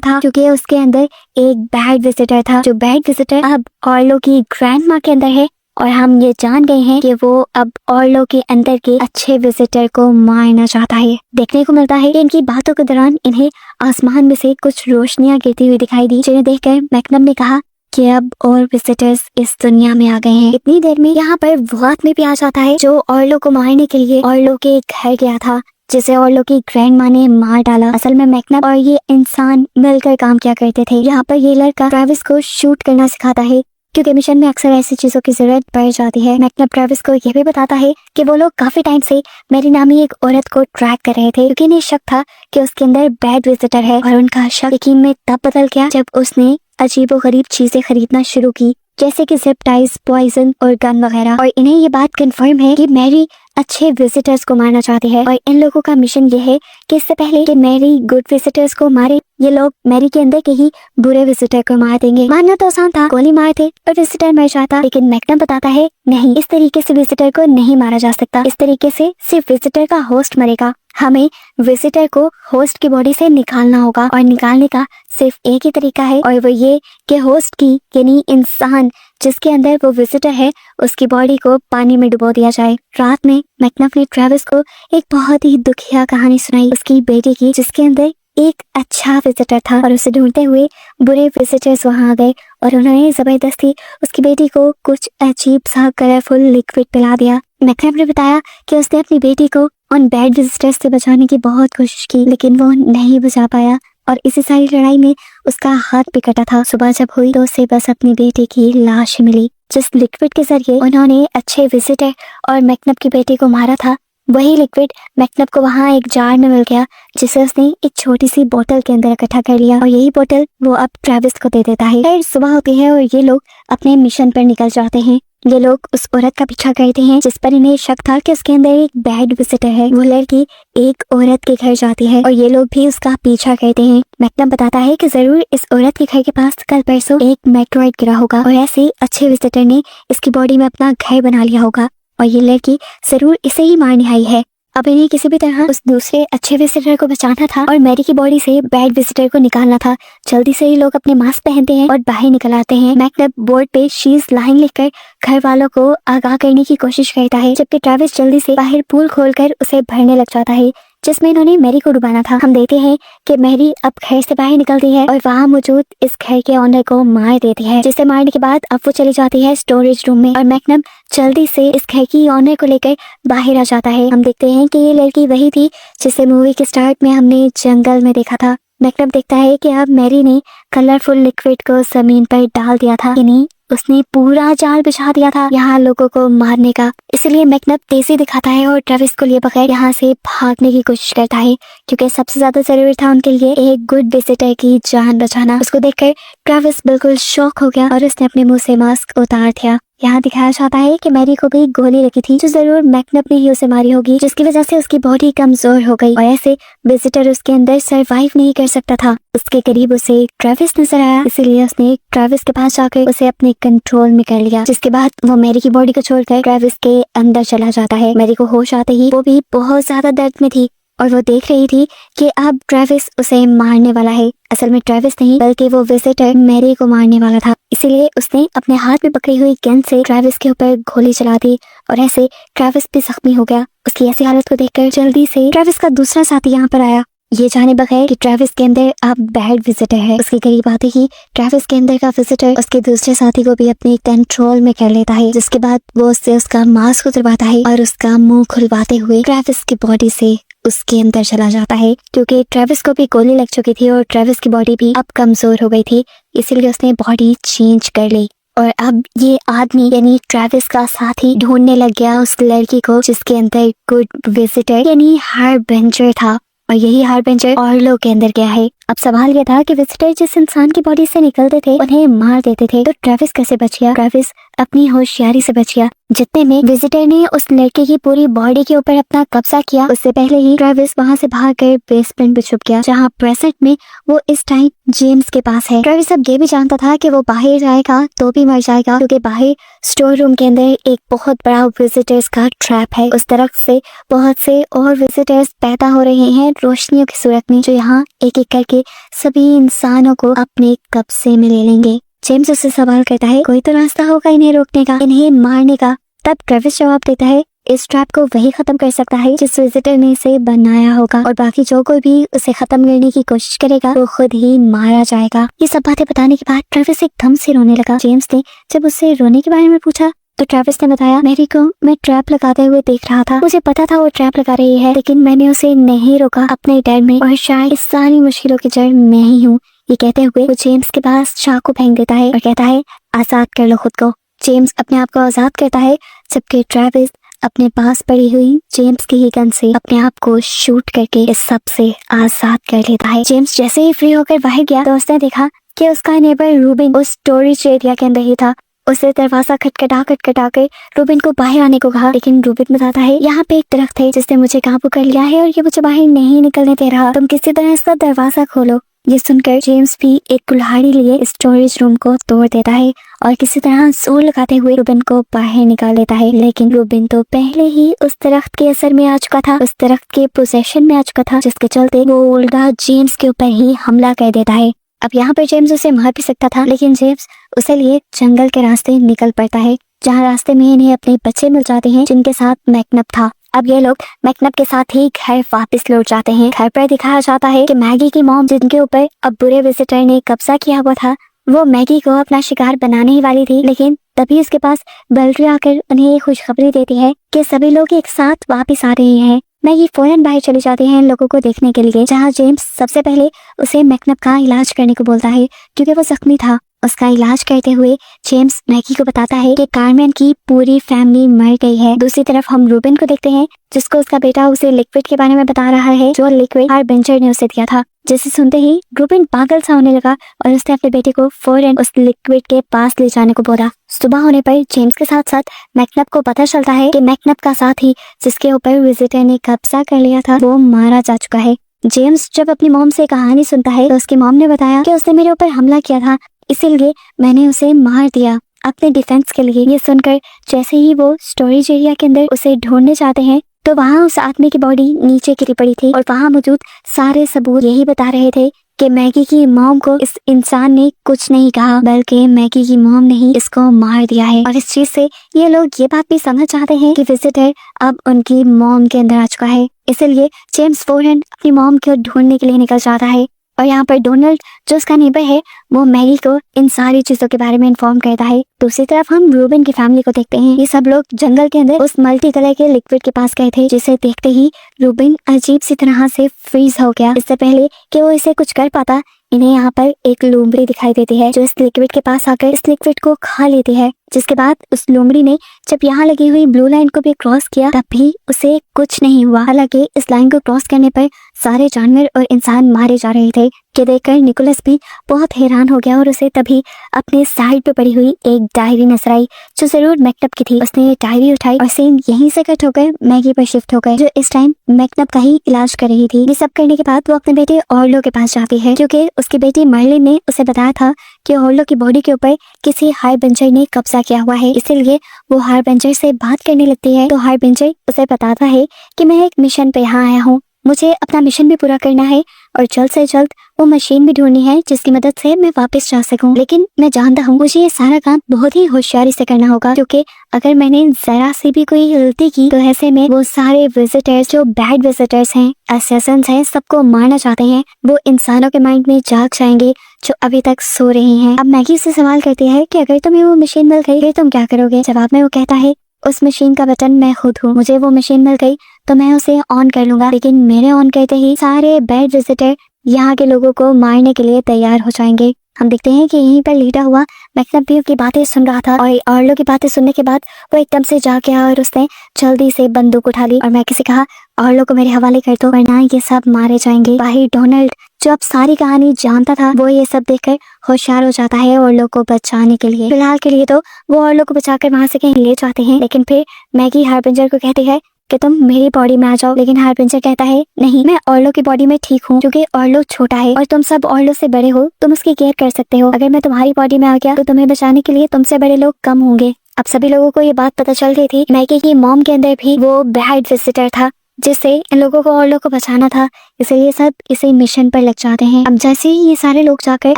था, क्योंकि उसके अंदर एक बैड विजिटर था। जो बैड विजिटर अब आर्लो की ग्रैंडमा के अंदर है, और हम ये जान गए हैं कि वो अब आर्लो के अंदर के अच्छे विजिटर को मारना चाहता है। देखने को मिलता है कि इनकी बातों के दौरान इन्हें आसमान में से कुछ रोशनियां गिरती हुई दिखाई दी, जिन्हें देखकर मैकनम ने कहा कि अब और विजिटर्स इस दुनिया में आ गए हैं। इतनी देर में यहाँ पर वो आदमी भी आ जाता है जो आर्लो को मारने के लिए आर्लो के घर गया था, जिसे आर्लो की ग्रैंडमा ने मार डाला। असल में मैकनम और ये इंसान मिलकर काम किया करते थे। यहाँ पर ये लड़का ट्रेविस को शूट करना सिखाता है, क्योंकि मिशन में अक्सर ऐसी चीजों की जरूरत पड़ जाती है। मैकनम ट्रेविस को यह भी बताता है कि वो लोग काफी टाइम से मेरी नामी एक औरत को ट्रैक कर रहे थे, क्योंकि इन्हें शक था कि उसके अंदर बैड विजिटर है। और उनका शक यकीन में तब बदल गया जब उसने अजीबोगरीब चीजें खरीदना शुरू की, जैसे कि जिप टाइज, पॉइजन और गन वगैरह। और इन्हें ये बात कंफर्म है कि मैरी अच्छे विजिटर्स को मारना चाहती है, और इन लोगों का मिशन ये है कि इससे पहले कि मैरी गुड विजिटर्स को मारे, ये लोग मैरी के अंदर के ही बुरे विजिटर को मार देंगे। मारना तो आसान था, गोली मारते और विजिटर मर जाता, लेकिन मैकनम बताता है नहीं, इस तरीके से विजिटर को नहीं मारा जा सकता। इस तरीके से सिर्फ विजिटर का होस्ट मरेगा। हमें विजिटर को होस्ट की बॉडी से निकालना होगा, और निकालने का सिर्फ एक ही तरीका है, और वो ये कि होस्ट की यानी इंसान जिसके अंदर वो विजिटर है उसकी बॉडी को पानी में डुबो दिया जाए। रात में मैकनम ने ट्रेविस को एक बहुत ही दुखिया कहानी सुनाई उसकी बेटी की, जिसके अंदर एक अच्छा विजिटर था, और उसे ढूंढते हुए बुरे विजिटर्स वहां आ गए और उन्होंने जबरदस्ती उसकी बेटी को कुछ अजीब सा कलरफुल लिक्विड पिला दिया। मैकनम ने बताया कि उसने अपनी बेटी को उन बैड विजिटर्स से बचाने की बहुत कोशिश की, लेकिन वो नहीं बचा पाया, और इसी सारी लड़ाई में उसका हाथ भी कटा था। सुबह जब हुई तो उसे बस अपनी बेटी की लाश मिली। जिस लिक्विड के जरिए उन्होंने अच्छे विजिटर और मैकनम की बेटी को मारा था, वही लिक्विड मैकनम को वहाँ एक जार में मिल गया, जिसे उसने एक छोटी सी बोतल के अंदर इकट्ठा कर लिया, और यही बोतल वो अब ट्रेविस को दे देता है। फिर सुबह होती है और ये लोग अपने मिशन पर निकल जाते हैं। ये लोग उस औरत का पीछा करते हैं जिस पर इन्हें शक था कि उसके अंदर एक बैड विजिटर है। वो लड़की एक औरत के घर जाती है और ये लोग भी उसका पीछा करते हैं। मैकनम बताता है कि जरूर इस औरत के घर के पास कल परसों एक मेट्रॉइड गिरा होगा, और ऐसे अच्छे विजिटर ने इसकी बॉडी में अपना घर बना लिया होगा, और ये लड़की जरूर इसे ही मारने आई है। अब इन्हें किसी भी तरह उस दूसरे अच्छे विजिटर को बचाना था और मैरी की बॉडी से बैड विजिटर को निकालना था। जल्दी से ही लोग अपने मास्क पहनते हैं और बाहर निकल आते हैं। मैकनम बोर्ड पे शी इज लाइंग लिखकर घर वालों को आगाह करने की कोशिश करता है, जबकि ट्रेविस जल्दी से बाहर पूल खोलकर उसे भरने लग जाता है जिसमें इन्होंने मैरी को डुबाना था। हम देखते हैं कि मैरी अब घर से बाहर निकलती है और वहाँ मौजूद इस घर के ओनर को मार देती है, जिसे मारने के बाद अब वो चली जाती है स्टोरेज रूम में और मैकनम जल्दी से इस घर की ओनर को लेकर बाहर आ जाता है। हम देखते हैं कि ये लड़की वही थी जिसे मूवी के स्टार्ट में हमने जंगल में देखा था। मैकनम देखता है कि अब मैरी ने कलरफुल लिक्विड को जमीन पर डाल दिया था, यानी उसने पूरा जाल बिछा दिया था यहाँ लोगों को मारने का। इसलिए मैकनम तेजी दिखाता है और ट्रेविस को लिए बगैर यहाँ से भागने की कोशिश करता है, क्योंकि सबसे ज्यादा जरूरी था उनके लिए एक गुड विजिटर की जान बचाना। उसको देखकर ट्रेविस बिल्कुल शॉक हो गया और उसने अपने मुंह से मास्क उतार दिया। यहाँ दिखाया जाता है कि मैरी को भी गोली लगी थी, जो जरूर मैकनम ने ही उसे मारी होगी, जिसकी वजह से उसकी बॉडी कमजोर हो गई और ऐसे विजिटर उसके अंदर सरवाइव नहीं कर सकता था। उसके करीब उसे ट्रेविस नजर आया, इसीलिए उसने ट्रेविस के पास जाकर उसे अपने कंट्रोल में कर लिया, जिसके बाद वो मैरी की बॉडी को छोड़कर ट्रेविस के अंदर चला जाता है। मैरी को होश आते ही वो भी बहुत ज्यादा दर्द में थी और वो देख रही थी कि अब ट्रेविस उसे मारने वाला है। असल में ट्रेविस नहीं बल्कि वो विजिटर मैरी को मारने वाला था, इसीलिए उसने अपने हाथ में पकड़ी हुई गन से ट्रेविस के ऊपर गोली चला दी और ऐसे ट्रेविस भी जख्मी हो गया। उसकी ऐसी हालत को देखकर जल्दी से ट्रेविस का दूसरा साथी यहाँ पर आया, ये जाने बगैर कि ट्रेविस के अंदर अब बैड विजिटर है। उसके करीब आते ही ट्रेविस के अंदर का विजिटर उसके दूसरे साथी को भी अपने कंट्रोल में कर लेता है, जिसके बाद वो उससे उसका मास्क उतरवाता है और उसका मुंह खुलवाते हुए ट्रेविस की बॉडी से उसके अंदर चला जाता है, क्योंकि ट्रेविस को भी गोली लग चुकी थी और ट्रेविस की बॉडी भी अब कमजोर हो गई थी, इसीलिए उसने बॉडी चेंज कर ली। और अब ये आदमी यानी ट्रेविस का साथी ढूंढने लग गया उस लड़की को जिसके अंदर गुड विजिटर यानी हार्बिंजर था, और यही हार्बिंजर आर्लो के अंदर गया है। अब सवाल यह था कि विजिटर जिस इंसान की बॉडी से निकलते थे उन्हें मार देते थे, तो ट्रेविस कैसे बच गया? ट्रेविस अपनी होशियारी से बच गया। जितने में विजिटर ने उस लड़के की पूरी बॉडी के ऊपर अपना कब्जा किया, उससे पहले ही ट्रेविस वहां से भागकर बेसमेंट में छुप गया, जहां प्रेजेंट में वो इस टाइम जेम्स के पास है। ट्रेविस अब ये भी जानता था कि वो बाहर जाएगा तो भी मर जाएगा, क्योंकि बाहर स्टोर रूम के अंदर एक बहुत बड़ा विजिटर्स का ट्रैप है। उस तरफ से बहुत से और विजिटर्स पैदा हो रहे हैं रोशनियों की सूरत में, जो यहाँ एक एक करके सभी इंसानों को अपने कब्जे में ले लेंगे। जेम्स उससे सवाल करता है, कोई तो रास्ता होगा इन्हें रोकने का, इन्हें मारने का। तब ट्रेविस जवाब देता है, इस ट्रैप को वही खत्म कर सकता है जिस विजिटर ने इसे बनाया होगा, और बाकी जो कोई भी उसे खत्म करने की कोशिश करेगा वो खुद ही मारा जाएगा। ये सब बातें बताने के बाद ट्रेविस एकदम से रोने लगा। जेम्स ने जब उससे रोने के बारे में पूछा तो ट्रेविस ने बताया, मैरी को मैं ट्रैप लगाते हुए देख रहा था, मुझे पता था वो ट्रैप लगा रही है, लेकिन मैंने उसे नहीं रोका अपने डर में, और शायद इस सारी मुश्किलों की जड़ मैं ही हूँ। ये कहते हुए वो जेम्स के पास चाकू फेंक देता है और कहता है, आजाद कर लो खुद को। जेम्स अपने आप को आजाद करता है, जबकि ट्रेविस अपने पास पड़ी हुई जेम्स की ही गन से अपने आप को शूट करके इस सब से आजाद कर लेता है। जेम्स जैसे ही फ्री होकर बाहर गया तो उसने देखा कि उसका नेबर रूबिन उस स्टोरेज एरिया के अंदर ही था। उसे दरवाजा खटखटा कर रूबिन को बाहर आने को कहा, लेकिन रूबिन बताता है, यहाँ पे एक दरख्त है जिसने मुझे काबू कर लिया है और ये मुझे बाहर नहीं निकलने दे रहा, तुम किसी तरह इसका दरवाजा खोलो। ये सुनकर जेम्स भी एक कुल्हाड़ी लिए स्टोरेज रूम को तोड़ देता है और किसी तरह जोर लगाते हुए रूबिन को बाहर निकाल लेता है, लेकिन रूबिन तो पहले ही उस दरख्त के असर में आ चुका था, उस दरख्त के पोजेशन में आ चुका था, जिसके चलते वो उल्टा जेम्स के ऊपर ही हमला कर देता है। अब यहाँ पर जेम्स उसे मार भी सकता था, लेकिन जेम्स उसे लिए जंगल के रास्ते निकल पड़ता है, जहाँ रास्ते में इन्हें अपने बच्चे मिल जाते हैं जिनके साथ मैकनब था। अब ये लोग मैकनब के साथ ही घर वापस लौट जाते हैं। घर पर दिखाया जाता है कि मैगी की मॉम, जिनके ऊपर अब बुरे विजिटर ने कब्जा किया हुआ था, वो मैगी को अपना शिकार बनाने ही वाली थी, लेकिन तभी उसके पास बल्कि आकर उन्हें ये खुशखबरी देती है कि सभी लोग एक साथ वापस आ रहे हैं। मैगी फौरन बाहर चली जाती है इन लोगों को देखने के लिए, जहाँ जेम्स सबसे पहले उसे मैकनब का इलाज करने को बोलता है, क्योंकि वो जख्मी था। उसका इलाज करते हुए जेम्स मैगी को बताता है कि कार्मेन की पूरी फैमिली मर गई है। दूसरी तरफ हम रूबिन को देखते हैं, जिसको उसका बेटा उसे लिक्विड के बारे में बता रहा है, जो लिक्विड हार्बिंजर ने उसे दिया था। जिसे सुनते ही रूबिन पागल सा होने लगा और उसने अपने बेटे को फौरन उस लिक्विड के पास ले जाने को बोला। सुबह होने पर जेम्स के साथ साथ मैकनब को पता चलता है कि मैकनब का साथी, जिसके ऊपर विजिटर ने कब्जा कर लिया था, वो मारा जा चुका है। जेम्स जब अपनी मॉम से कहानी सुनता है तो उसकी मॉम ने बताया कि उसने मेरे ऊपर हमला किया था, इसीलिए मैंने उसे मार दिया अपने डिफेंस के लिए। ये सुनकर जैसे ही वो स्टोरेज एरिया के अंदर उसे ढूंढने जाते हैं तो वहाँ उस आदमी की बॉडी नीचे गिरी पड़ी थी, और वहाँ मौजूद सारे सबूत यही बता रहे थे कि मैगी की मॉम को इस इंसान ने कुछ नहीं कहा, बल्कि मैगी की मॉम ने ही इसको मार दिया है। और इस चीज से ये लोग ये बात भी समझ जाते हैं कि विजिटर अब उनकी मॉम के अंदर आ चुका है। इसलिए जेम्स फौरन अपनी मॉम को ढूंढने के लिए निकल जाता है, और यहाँ पर डोनाल्ड, जो उसका नेबर है, वो मैगी को इन सारी चीजों के बारे में इन्फॉर्म करता है। दूसरी तरफ हम रूबिन की फैमिली को देखते हैं। ये सब लोग जंगल के अंदर उस मल्टी कलर के लिक्विड के पास गए थे, जिसे देखते ही रूबिन अजीब सी तरह से फ्रीज हो गया। इससे पहले कि वो इसे कुछ कर पाता, इन्हें यहाँ पर एक लोमड़ी दिखाई देती है, जो इस लिक्विड के पास आकर इस लिक्विड को खा लेती है। जिसके बाद उस लोमड़ी ने जब यहाँ लगी हुई ब्लू लाइन को भी क्रॉस किया, तब भी उसे कुछ नहीं हुआ। हालांकि इस लाइन को क्रॉस करने पर सारे जानवर और इंसान मारे जा रहे थे, कि देखकर निकोलस भी बहुत हैरान हो गया, और उसे तभी अपने साइड पे पड़ी हुई एक डायरी नजर आई, जो जरूर मैकनब की थी। उसने ये डायरी उठाई और सीन यहीं से कट होकर मैगी पर शिफ्ट हो गए, जो इस टाइम मैकनब का ही इलाज कर रही थी। ये सब करने के बाद वो अपने बेटे ऑर्लो के पास जाती है, क्योंकि उसकी बेटी मर्लिन ने उसे बताया था कि ऑर्लो की बॉडी के ऊपर किसी हार्बिंजर ने कब्जा किया हुआ है। इसीलिए वो हार्बिंजर से बात करने लगती है, तो हार्बिंजर उसे बताता है कि मैं एक मिशन पे यहाँ आया हूँ, मुझे अपना मिशन भी पूरा करना है और जल्द से जल्द वो मशीन भी ढूंढनी है जिसकी मदद से मैं वापस जा सकूं। लेकिन मैं जानता हूँ मुझे ये सारा काम बहुत ही होशियारी से करना होगा, क्योंकि अगर मैंने जरा सी भी कोई गलती की तो ऐसे में वो सारे विजिटर्स, जो बैड विजिटर्स हैं, असैसिन्स हैं, सबको मारना चाहते हैं, वो इंसानों के माइंड में जाग जाएंगे जो अभी तक सो रहे हैं। अब मैगी से सवाल करती है कि अगर तुम्हें वो मशीन मिल गई, तुम क्या करोगे? जवाब में वो कहता है, उस मशीन का बटन मैं खुद हूँ, मुझे वो मशीन मिल गई तो मैं उसे ऑन कर लूंगा, लेकिन मेरे ऑन करते ही सारे बैड विजिटर यहाँ के लोगों को मारने के लिए तैयार हो जाएंगे। हम देखते हैं कि यहीं पर लेटा हुआ मैकनब की बातें सुन रहा था, और ऑर्लो की बातें सुनने के बाद वो एकदम से जाग गया और उसने जल्दी से बंदूक उठा ली और मैगी से कहा, ऑर्लो को मेरे हवाले कर दो, वरना ये सब मारे जाएंगे। बाहर डोनाल्ड, जो अब सारी कहानी जानता था, वो ये सब देखकर होशियार हो जाता है और लोग को बचाने के लिए। फिलहाल के लिए तो वो और लोग को बचाकर वहां से कहीं ले जाते हैं, लेकिन फिर मैगी हार्बिंजर को कहती है कि तुम मेरी बॉडी में आ जाओ। लेकिन हार्बिंजर कहता है नहीं, मैं ऑर्लो की बॉडी में ठीक हूँ, क्योंकि ऑर्लो छोटा है और तुम सब ऑर्लो से बड़े हो, तुम उसकी केयर कर सकते हो। अगर मैं तुम्हारी बॉडी में आ गया तो तुम्हें बचाने के लिए तुमसे बड़े लोग कम होंगे। अब सभी लोगों को ये बात पता चल गई थी, मैगी की मॉम के अंदर भी वो बैड विजिटर था, जिससे इन लोगों को और लोग को बचाना था। इसलिए सब इसी मिशन पर लग जाते हैं। अब जैसे ही ये सारे लोग जाकर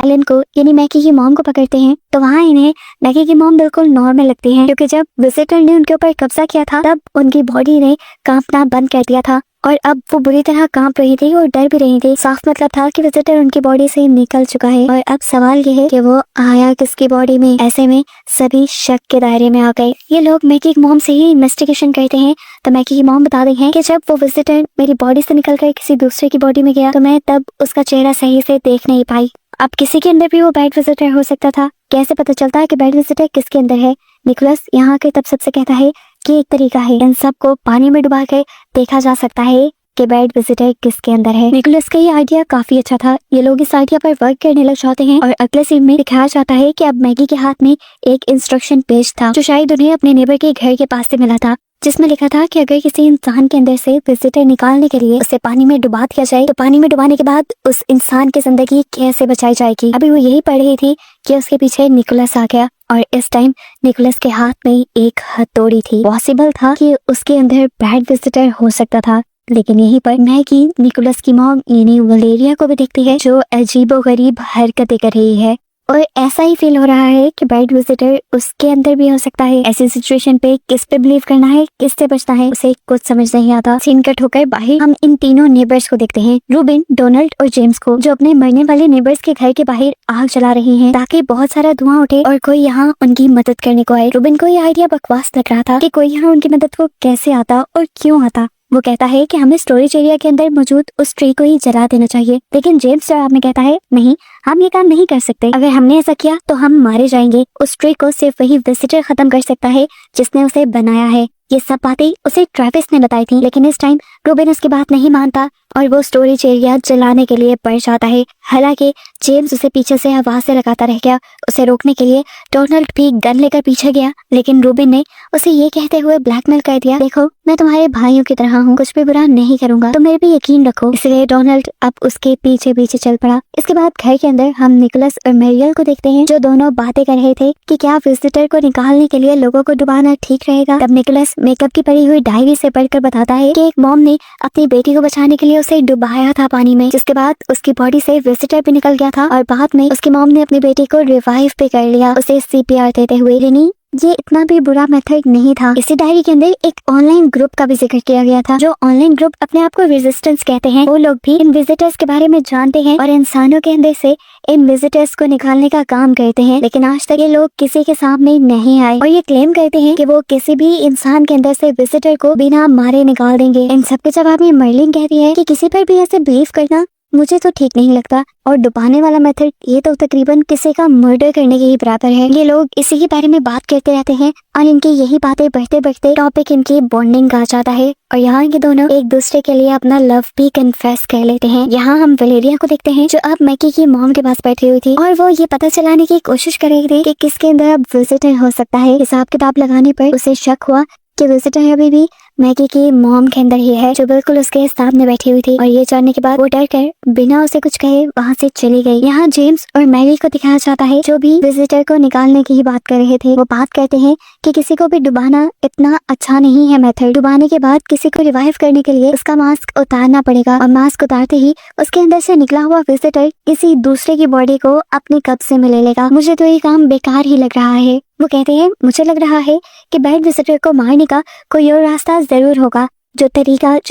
एलन को यानी मैगी की मॉम को पकड़ते हैं, तो वहाँ इन्हें मैगी की मॉम बिल्कुल नॉर्मल लगती है, क्योंकि जब विजिटर ने उनके ऊपर कब्जा किया था तब उनकी बॉडी ने कांपना बंद कर दिया था और अब वो बुरी तरह कांप रही थी और डर भी रही थी। साफ मतलब था कि विजिटर उनकी बॉडी से निकल चुका है और अब सवाल ये है कि वो आया किसकी बॉडी में। ऐसे में सभी शक के दायरे में आ गए। ये लोग मैगी की मॉम से ही इन्वेस्टिगेशन करते हैं, तो मैगी की मॉम बता रही है कि जब वो विजिटर मेरी बॉडी से निकलकर किसी दूसरे की बॉडी में गया तो मैं तब उसका चेहरा सही से देख नहीं पाई। अब किसी के अंदर भी वो बैड विजिटर हो सकता था। कैसे पता चलता है कि बैड विजिटर किसके अंदर है? निकोलस यहाँ के तब सबसे कहता है कि एक तरीका है, इन सबको पानी में डुबा कर देखा जा सकता है कि बैड विजिटर किसके अंदर है। निकोलस का ये आइडिया काफी अच्छा था। ये लोग इस आइडिया पर वर्क करने लग जाते हैं और अगले सीन में दिखाया जाता है कि अब मैगी के हाथ में एक इंस्ट्रक्शन पेज था, जो शायद उन्हें अपने नेबर के घर के पास से मिला था, जिसमें लिखा था कि अगर किसी इंसान के अंदर से विजिटर निकालने के लिए उसे पानी में डुबा दिया जाए तो पानी में डुबाने के बाद उस इंसान की जिंदगी कैसे बचाई जाएगी। अभी वो यही पढ़ रही थी कि उसके पीछे निकोलस आ गया और इस टाइम निकोलस के हाथ में एक हथौड़ी थी। पॉसिबल था कि उसके अंदर बैड विजिटर हो सकता था, लेकिन यहीं पर मैगी निकोलस की मॉम यानी वलेरिया को भी देखती है, जो अजीबोगरीब हरकतें कर रही है और ऐसा ही फील हो रहा है कि बैड विजिटर उसके अंदर भी हो सकता है। ऐसी सिचुएशन पे किस पे बिलीव करना है, किससे बचना है, उसे कुछ समझ नहीं आता। सीन कट होकर बाहर हम इन तीनों नेबर्स को देखते हैं, रूबिन, डोनाल्ड और जेम्स को, जो अपने मरने वाले नेबर्स के घर के बाहर आग जला रही हैं ताकि बहुत सारा धुआं उठे और कोई यहाँ उनकी मदद करने को आए। रूबिन को ये आइडिया बकवास लग रहा था कि कोई यहाँ उनकी मदद को कैसे आता और क्यों आता। वो कहता है कि हमें स्टोरेज एरिया के अंदर मौजूद उस ट्री को ही जला देना चाहिए, लेकिन जेम्स जवाब में कहता है नहीं, हम ये काम नहीं कर सकते। अगर हमने ऐसा किया तो हम मारे जाएंगे। उस ट्री को सिर्फ वही विजिटर खत्म कर सकता है जिसने उसे बनाया है। ये सब बातें उसे ट्रेविस ने बताई थी, लेकिन इस टाइम रूबिन उसकी बात नहीं मानता और वो स्टोरेज एरिया जलाने के लिए बढ़ जाता है। हालांकि जेम्स उसे पीछे से आवाज से लगाता रह गया। उसे रोकने के लिए डोनाल्ड भी गन लेकर पीछे गया, लेकिन रूबिन ने उसे ये कहते हुए ब्लैकमेल कर दिया, देखो मैं तुम्हारे भाइयों की तरह हूँ, कुछ भी बुरा नहीं करूंगा, तुम मेरे पे यकीन रखो। इसलिए डोनाल्ड अब उसके पीछे पीछे चल पड़ा। इसके बाद घर के अंदर हम निकोलस और मैरियल को देखते हैं, जो दोनों बातें कर रहे थे कि क्या विजिटर को निकालने के लिए लोगों को डुबाना ठीक रहेगा। तब निकोलस मेकअप की पड़ी हुई डायरी से पढ़कर बताता है कि एक मॉम ने अपनी बेटी को बचाने के लिए उसे डुबाया था पानी में, जिसके बाद उसकी बॉडी से विजिटर भी निकल गया था और बाद में उसकी मॉम ने अपनी बेटी को रिवाइव भी कर लिया, उसे सीपीआर देते हुए। लेकिन ये इतना भी बुरा मेथड नहीं था। इसी डायरी के अंदर एक ऑनलाइन ग्रुप का भी जिक्र किया गया था, जो ऑनलाइन ग्रुप अपने आप को रेजिस्टेंस कहते हैं। वो लोग भी इन विजिटर्स के बारे में जानते हैं और इंसानों के अंदर से इन विजिटर्स को निकालने का काम करते हैं, लेकिन आज तक ये लोग किसी के सामने नहीं आए और ये क्लेम करते हैं कि वो किसी भी इंसान के अंदर से विजिटर को बिना मारे निकाल देंगे। इन सबके जवाब में मर्लिन कहती है कि किसी पर भी ऐसे बिलीव करना मुझे तो ठीक नहीं लगता, और डुबाने वाला मेथड ये तो तकरीबन किसी का मर्डर करने के ही बराबर है। ये लोग इसी के बारे में बात करते रहते हैं और इनकी यही बातें बढ़ते बढ़ते टॉपिक इनकी बॉन्डिंग आ जाता है और यहाँ के दोनों एक दूसरे के लिए अपना लव भी कन्फेस कर लेते हैं। यहाँ हम वलेरिया को देखते हैं, जो अब मैकी की मॉम के पास बैठी हुई थी और वो ये पता चलाने की कोशिश कर रही थी कि किसके अंदर अब विजिटर हो सकता है। हिसाब किताब लगाने पर उसे शक हुआ कि विजिटर अभी भी मैगी की मॉम के अंदर ही है, जो बिल्कुल उसके सामने बैठी हुई थी, और ये जानने के बाद वो डर कर बिना उसे कुछ कहे वहाँ से चली गई। यहाँ जेम्स और मैगी को दिखाया जाता है, जो भी विजिटर को निकालने की ही बात कर रहे थे। वो बात करते हैं कि किसी को भी डुबाना इतना अच्छा नहीं है मेथड। डुबाने के बाद किसी को रिवाइव करने के लिए उसका मास्क उतारना पड़ेगा और मास्क उतारते ही उसके अंदर से निकला हुआ विजिटर किसी दूसरे की बॉडी को अपने कब्जे में ले लेगा। मुझे तो ये काम बेकार ही लग रहा है। वो कहते हैं मुझे लग रहा है कि बैड विजिटर को मारने का कोई और रास्ता जरूर होगा, जो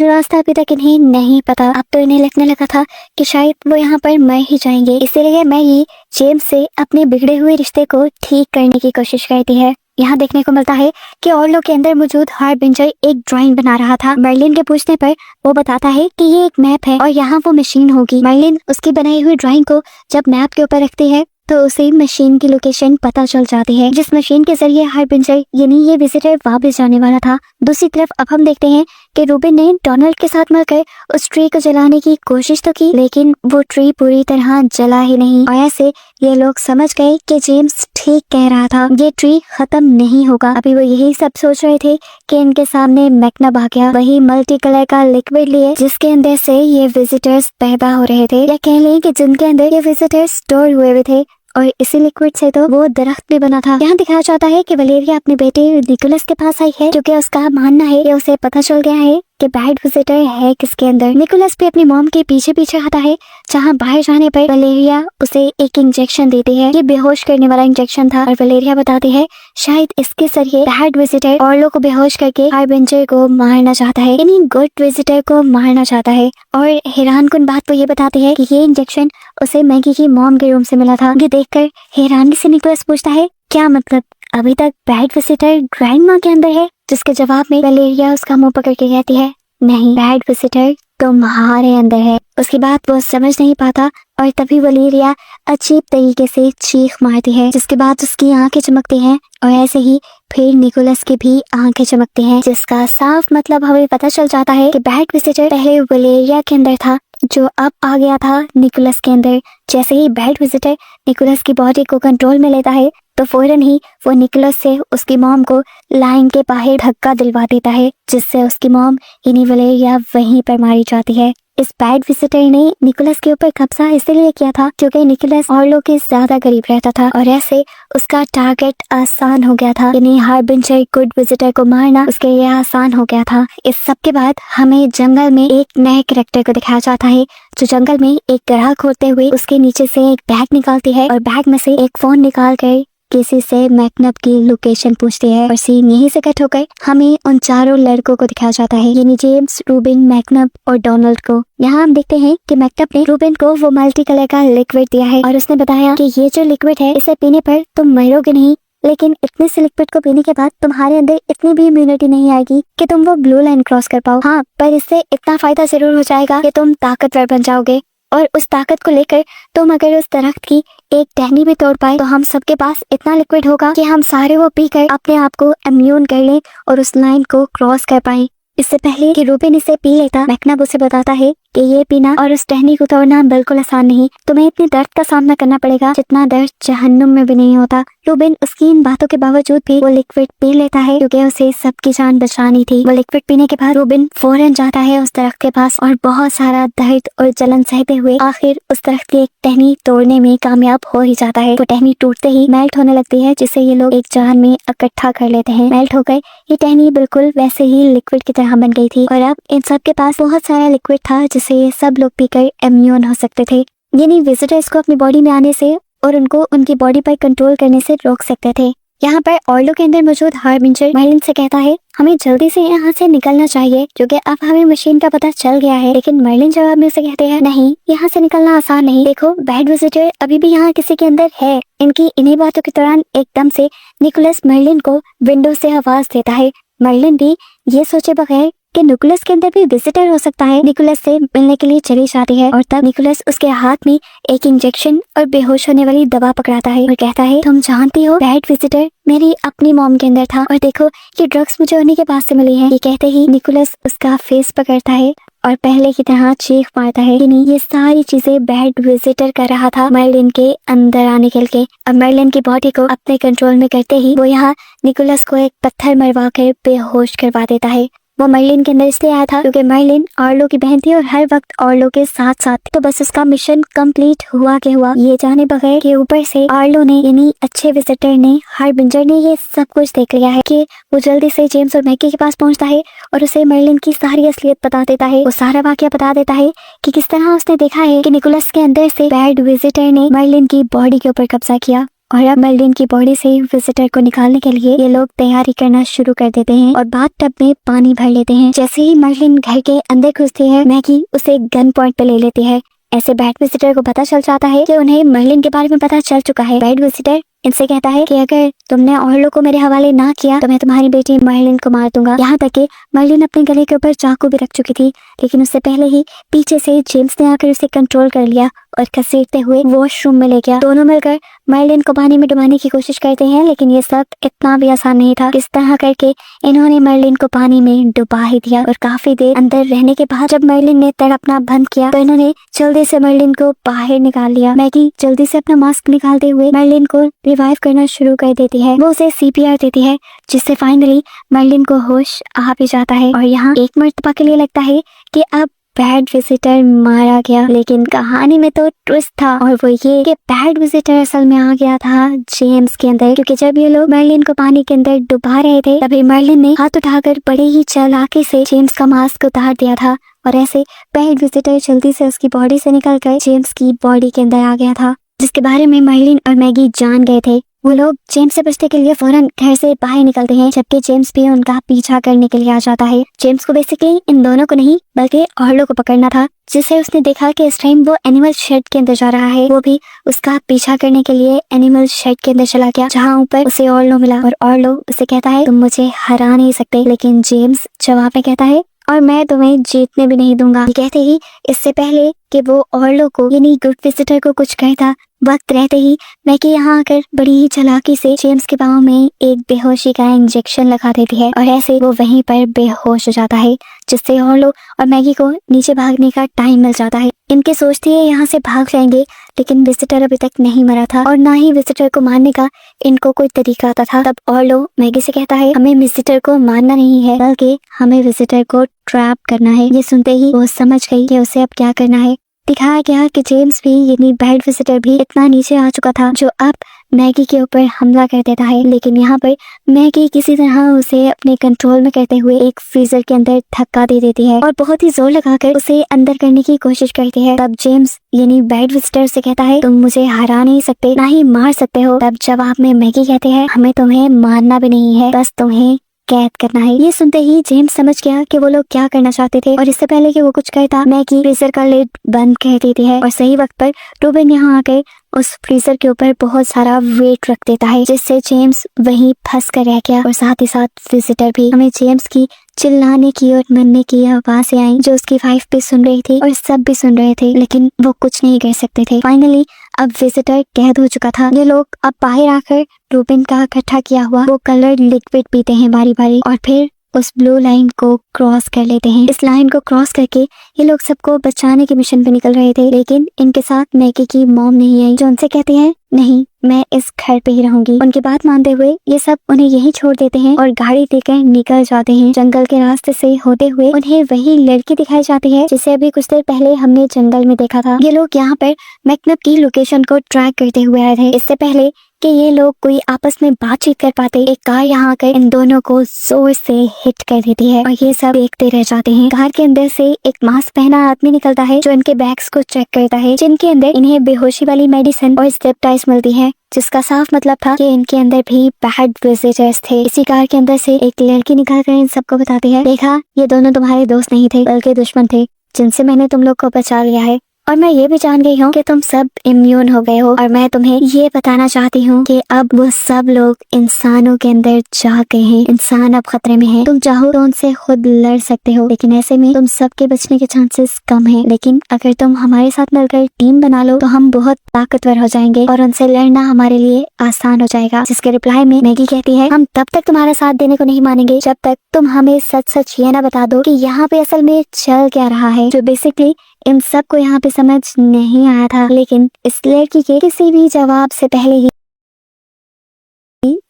रास्ता अभी तक इन्हें नहीं पता। अब तो इन्हें लगने लगा था कि शायद वो यहाँ पर मर ही जाएंगे, इसीलिए मैगी जेम्स से अपने बिगड़े हुए रिश्ते को ठीक करने की कोशिश करती है। यहाँ देखने को मिलता है कि ऑर्लो के अंदर मौजूद हार्बिंजर एक ड्राइंग बना रहा था। मर्लिन के पूछने पर वो बताता है कि ये एक मैप है और यहाँ वो मशीन होगी। मर्लिन उसकी बनाई हुई ड्राइंग को जब मैप के ऊपर रखती है तो उसे मशीन की लोकेशन पता चल जाती है, जिस मशीन के जरिए हार्बिंजर यानी ये विजिटर वापस जाने वाला था। दूसरी तरफ अब हम देखते हैं कि रूबिन ने डोनाल्ड के साथ मिलकर उस ट्री को जलाने की कोशिश तो की, लेकिन वो ट्री पूरी तरह जला ही नहीं। और ऐसे ये लोग समझ गए कि जेम्स ठीक कह रहा था, ये ट्री खत्म नहीं होगा। अभी वो यही सब सोच रहे थे कि इनके सामने मैकनब आ गया, वही मल्टी कलर का लिक्विड लिए जिसके अंदर से ये विजिटर्स पैदा हो रहे थे, या कह लें कि जिनके अंदर ये विजिटर्स स्टोर हुए हुए थे। और इसी लिक्विड से तो वो दरख्त भी बना था। यहाँ दिखाया जाता है कि वलेरिया अपने बेटे निकोलस के पास आई है, क्योंकि उसका मानना है कि उसे पता चल गया है कि बैड विजिटर है किसके अंदर। निकोलस भी अपनी मॉम के पीछे पीछे आता है, जहाँ बाहर जाने पर वलेरिया उसे एक इंजेक्शन देती है। ये बेहोश करने वाला इंजेक्शन था और वलेरिया बताती है शायद इसके जरिए बैड विजिटर ऑर्लो को बेहोश करके हार्बिंजर को मारना चाहता है, यानी गुड विजिटर को मारना चाहता है। और हैरानकुन बात तो ये बताती है कि ये इंजेक्शन उसे मैगी की मॉम के रूम से मिला था। ये देखकर हैरानी से निकोलस पूछता है क्या मतलब अभी तक बैड विजिटर ग्रैंडमा के अंदर है, जिसके जवाब में वलेरिया उसका मुंह पकड़ के कहती है नहीं, बैड विजिटर तुम्हारे अंदर है। उसकी बात वो समझ नहीं पाता और तभी वलेरिया अजीब तरीके से चीख मारती है, जिसके बाद उसकी आंखें चमकती हैं और ऐसे ही फिर निकोलस की भी आंखें चमकती हैं, जिसका साफ मतलब हमें पता चल जाता है कि बैड विजिटर पहले वलेरिया के अंदर था, जो अब आ गया था निकोलस के अंदर। जैसे ही बैड विजिटर निकोलस की बॉडी को कंट्रोल में लेता है तो फौरन ही वो निकोलस से उसकी मॉम को लाइन के बाहर धक्का दिलवा देता है, जिससे उसकी मॉम यानी वलेरिया वहीं पर मारी जाती है। इस बैड विजिटर ने निकोलस के ऊपर कब्जा इसलिए किया था क्योंकि निकोलस ऑर्लो के ज्यादा करीब रहता था और ऐसे उसका टारगेट आसान हो गया था, यानी हार्बिंजर गुड विजिटर को मारना उसके लिए आसान हो गया था। इस सब के बाद हमें जंगल में एक नए कैरेक्टर को दिखाया जाता है, जो जंगल में एक गड्ढा खोदते हुए उसके नीचे से एक बैग निकालती है और बैग में से एक फोन निकाल कर किसी से मैकनब की लोकेशन पूछती है। और सीन यहीं से कट होकर हमें उन चारों लड़कों को दिखाया जाता है, यानी जेम्स, रूबिन, मैकनब और डोनाल्ड को। यहाँ हम देखते हैं कि मैकनब ने रूबिन को वो मल्टी कलर का लिक्विड दिया है और उसने बताया कि ये जो लिक्विड है इसे पीने पर तुम मरोगे नहीं, लेकिन इतने से लिक्विड को पीने के बाद तुम्हारे अंदर इतनी भी इम्यूनिटी नहीं आएगी कि तुम वो ब्लू लाइन क्रॉस कर पाओ। हाँ, पर इससे इतना फायदा जरूर हो जाएगा कि तुम ताकतवर बन जाओगे और उस ताकत को लेकर तुम अगर उस दरख्त की एक टहनी भी तोड़ पाए तो हम सबके पास इतना लिक्विड होगा कि हम सारे वो पीकर अपने आप को इम्यून कर लें और उस लाइन को क्रॉस कर पाए। इससे पहले कि रूबिन इसे पी लेता, मैकनब उसे बताता है कि ये पीना और उस टहनी को तोड़ना बिल्कुल आसान नहीं, तुम्हें इतने दर्द का सामना करना पड़ेगा जितना दर्द जहन्नुम में भी नहीं होता। रूबिन उसकी इन बातों के बावजूद भी वो लिक्विड पी लेता है क्योंकि उसे सबकी जान बचानी थी। वो लिक्विड पीने के बाद रूबिन फौरन जाता है उस दरख्त के पास और बहुत सारा दर्द और जलन सहते हुए आखिर उस दरख्त की एक टहनी तोड़ने में कामयाब हो ही जाता है। वो टहनी टूटते ही मेल्ट होने लगती है, जिसे ये लोग एक जान में इकट्ठा कर लेते हैं। मेल्ट होकर ये टहनी बिल्कुल वैसे ही लिक्विड की तरह बन गई थी और अब इन सब के पास बहुत सारा लिक्विड था जिसे ये सब लोग पीकर इम्यून हो सकते थे, यानी विजिटर्स को अपनी बॉडी में आने से और उनको उनकी बॉडी पर कंट्रोल करने से रोक सकते थे। यहाँ पर ऑर्लो के अंदर मौजूद हार्बिंजर मर्लिन से कहता है हमें जल्दी से यहाँ से निकलना चाहिए क्योंकि अब हमें मशीन का पता चल गया है। लेकिन मर्लिन जवाब में उसे कहते हैं नहीं, यहाँ से निकलना आसान नहीं, देखो बैड विजिटर अभी भी यहाँ किसी के अंदर है। इनकी इन्हीं बातों के दौरान एकदम से निकोलस मर्लिन को विंडो से आवाज देता है। मर्लिन भी ये सोचे बगैर कि निकोलस के अंदर भी विजिटर हो सकता है निकोलस से मिलने के लिए चली जाती है और तब निकोलस उसके हाथ में एक इंजेक्शन और बेहोश होने वाली दवा पकड़ाता है और कहता है तुम जानती हो बैड विजिटर मेरी अपनी मॉम के अंदर था और देखो ये ड्रग्स मुझे उन्हीं के पास से मिली है। ये कहते ही निकोलस उसका फेस पकड़ता है और पहले की तरह चीख मारता है कि नहीं, ये सारी चीजें बैड विजिटर कर रहा था मर्लिन के अंदर आने के लिए। अब मर्लिन की बॉडी को अपने कंट्रोल में करते ही वो यहाँ निकोलस को एक पत्थर मरवा कर बेहोश करवा देता है। वो मर्लिन के अंदर इसलिए आया था क्योंकि मर्लिन ऑर्लो की बहन थी और हर वक्त ऑर्लो के साथ साथ, तो बस उसका मिशन कंप्लीट हुआ के हुआ, ये जाने बगैर कि ऊपर से ऑर्लो ने यानी अच्छे विजिटर ने हार्बिंजर ने ये सब कुछ देख लिया है कि वो जल्दी से जेम्स और मैकी के पास पहुंचता है और उसे मर्लिन की सारी असलियत बता देता है। वो सारा वाकया बता देता है कि किस तरह उसने देखा है कि निकोलस के अंदर से बैड विजिटर ने मर्लिन की बॉडी के ऊपर कब्जा किया और अब मर्लिन की बॉडी से विजिटर को निकालने के लिए ये लोग तैयारी करना शुरू कर देते हैं और बाथटब में पानी भर लेते हैं। जैसे ही मर्लिन घर के अंदर घुसती है, मैगी उसे गन पॉइंट पे ले लेती है। ऐसे बैड विजिटर को पता चल जाता है कि उन्हें मर्लिन के बारे में पता चल चुका है। बैड विजिटर इनसे कहता है कि अगर तुमने ऑर्लो को मेरे हवाले ना किया तो मैं तुम्हारी बेटी मर्लिन को मार दूंगा। यहाँ तक कि मर्लिन अपने गले के ऊपर चाकू भी रख चुकी थी, लेकिन उससे पहले ही पीछे से जेम्स ने आकर उसे कंट्रोल कर लिया और घसीटते हुए वॉशरूम में ले गया। दोनों मिलकर मर्लिन को पानी में डुबाने की कोशिश करते हैं, लेकिन ये सब इतना भी आसान नहीं था। किस तरह करके इन्होंने मर्लिन को पानी में डुबा ही दिया और काफी देर अंदर रहने के बाद जब मर्लिन ने तड़पना बंद किया तो इन्होंने जल्दी से मर्लिन को बाहर निकाल लिया। मैगी जल्दी से अपना मास्क निकालते हुए मर्लिन को रिवाइव करना शुरू कर देती है। वो उसे सीपीआर देती है, जिससे फाइनली मर्लिन को होश आ भी जाता है। और यहाँ एक मर्तबा के लिए लगता है कि अब बैड विजिटर मारा गया, लेकिन कहानी में तो ट्विस्ट था, और वो ये कि बैड विजिटर असल में आ गया था जेम्स के अंदर। क्योंकि जब ये लोग मर्लिन को पानी के अंदर डुबा रहे थे तभी मर्लिन ने हाथ उठाकर बड़े ही चालाकी से जेम्स का मास्क उतार दिया था, और ऐसे बैड विजिटर जल्दी से उसकी बॉडी से निकलकर जेम्स की बॉडी के अंदर आ गया था, जिसके बारे में मर्लिन और मैगी जान गए थे। वो लोग जेम्स से बचने के लिए फौरन घर से बाहर निकलते हैं, जबकि जेम्स भी उनका पीछा करने के लिए आ जाता है। जेम्स को बेसिकली इन दोनों को नहीं बल्कि ऑर्लो को पकड़ना था, जिससे उसने देखा कि इस टाइम वो एनिमल शेड के अंदर जा रहा है। वो भी उसका पीछा करने के लिए एनिमल शेड के अंदर चला गया, जहाँ ऊपर उसे ऑर्लो मिला और ऑर्लो उसे कहता है तुम मुझे हरा नहीं सकते। लेकिन जेम्स जवाब में कहता है और मैं तुम्हें जीतने भी नहीं दूंगा। ये कहते ही इससे पहले कि वो ऑर्लो को यानी गुड विजिटर को कुछ कहता, वक्त रहते ही मैगी यहाँ आकर बड़ी ही चालाकी से जेम्स के पाँव में एक बेहोशी का इंजेक्शन लगा देती है, और ऐसे वो वहीं पर बेहोश हो जाता है, जिससे ऑर्लो और मैगी को नीचे भागने का टाइम मिल जाता है। इनके सोचते हैं यहाँ से भाग जाएंगे, लेकिन विजिटर अभी तक नहीं मरा था और ना ही विजिटर को मारने का इनको कोई तरीका आता था। तब ऑर्लो मैगी से कहता है हमें विजिटर को मारना नहीं है, बल्कि हमें विजिटर को ट्रैप करना है। ये सुनते ही वो समझ गई कि उसे अब क्या करना है। दिखाया गया कि जेम्स भी यानी बैड विजिटर भी इतना नीचे आ चुका था जो अब मैगी के ऊपर हमला कर देता है, लेकिन यहाँ पर मैगी किसी तरह उसे अपने कंट्रोल में करते हुए एक फ्रीजर के अंदर धक्का दे देती है और बहुत ही जोर लगाकर उसे अंदर करने की कोशिश करती है। तब जेम्स यानी बैड विजिटर से कहता है तुम मुझे हरा नहीं सकते, ना ही मार सकते हो। तब जवाब में मैगी कहते हैं हमें तुम्हें मारना भी नहीं है, बस तुम्हें कैद करना है। ये सुनते ही जेम्स समझ गया कि वो लोग क्या करना चाहते थे, और इससे पहले कि वो कुछ करता मैगी फ्रीजर का लिड बंद कर देती है, और सही वक्त पर रूबेन यहाँ आकर उस फ्रीजर के ऊपर बहुत सारा वेट रख देता है, जिससे जेम्स वहीं फंस कर रह गया और साथ ही साथ विजिटर भी। हमें जेम्स की चिल्लाने की और मरने की आवाजें आई जो उसकी वाइफ भी सुन रही थी और सब भी सुन रहे थे, लेकिन वो कुछ नहीं कर सकते थे। फाइनली अब विजिटर कैद हो चुका था। ये लोग अब बाहर आकर रूबेन का इकट्ठा किया हुआ वो कलर लिक्विड पीते हैं बारी बारी, और फिर उस ब्लू लाइन को क्रॉस कर लेते हैं। इस लाइन को क्रॉस करके ये लोग सबको बचाने के मिशन पे निकल रहे थे, लेकिन इनके साथ मैगी की मॉम नहीं आई, जो उनसे कहते हैं नहीं मैं इस घर पे ही रहूंगी। उनकी बात मानते हुए ये सब उन्हें यहीं छोड़ देते हैं और गाड़ी देकर निकल जाते हैं। जंगल के रास्ते से होते हुए उन्हें वही लड़की दिखाई जाती है जिसे अभी कुछ देर पहले हमने जंगल में देखा था। ये लोग यहाँ पर मैकनब की लोकेशन को ट्रैक करते हुए आए थे। इससे पहले कि ये लोग कोई आपस में बातचीत कर पाते, एक कार यहाँ आकर इन दोनों को जोर से हिट कर देती है और ये सब देखते रह जाते हैं। कार के अंदर से एक मास्क पहना आदमी निकलता है जो इनके बैग्स को चेक करता है, जिनके अंदर इन्हें बेहोशी वाली मेडिसिन और स्टेप्टाइज मिलती है, जिसका साफ मतलब था कि इनके अंदर भी बैड विजिटर्स थे। इसी कार के अंदर से एक लड़की निकलकर इन सबको बताती है देखा ये दोनों तुम्हारे दोस्त नहीं थे बल्कि दुश्मन थे, जिनसे मैंने तुम लोग को बचा लिया है, और मैं ये भी जान गई हूँ कि तुम सब इम्यून हो गए हो, और मैं तुम्हें ये बताना चाहती हूँ कि अब वो सब लोग इंसानों के अंदर जा गए हैं। इंसान अब खतरे में हैं। तुम चाहो तो उनसे खुद लड़ सकते हो, लेकिन ऐसे में तुम सबके बचने के चांसेस कम हैं। लेकिन अगर तुम हमारे साथ मिलकर टीम बना लो तो हम बहुत ताकतवर हो जाएंगे और उनसे लड़ना हमारे लिए आसान हो जाएगा। जिसके रिप्लाई में मैगी कहती है हम तब तक तुम्हारा साथ देने को नहीं मानेंगे जब तक तुम हमें सच सच ये ना बता दो कि यहाँ पे असल में चल क्या रहा है, जो बेसिकली इन सबको यहाँ पे समझ नहीं आया था। लेकिन इस लड़की के किसी भी जवाब से पहले ही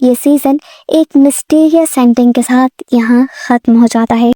ये सीजन एक मिस्टीरियस एंडिंग के साथ यहाँ खत्म हो जाता है।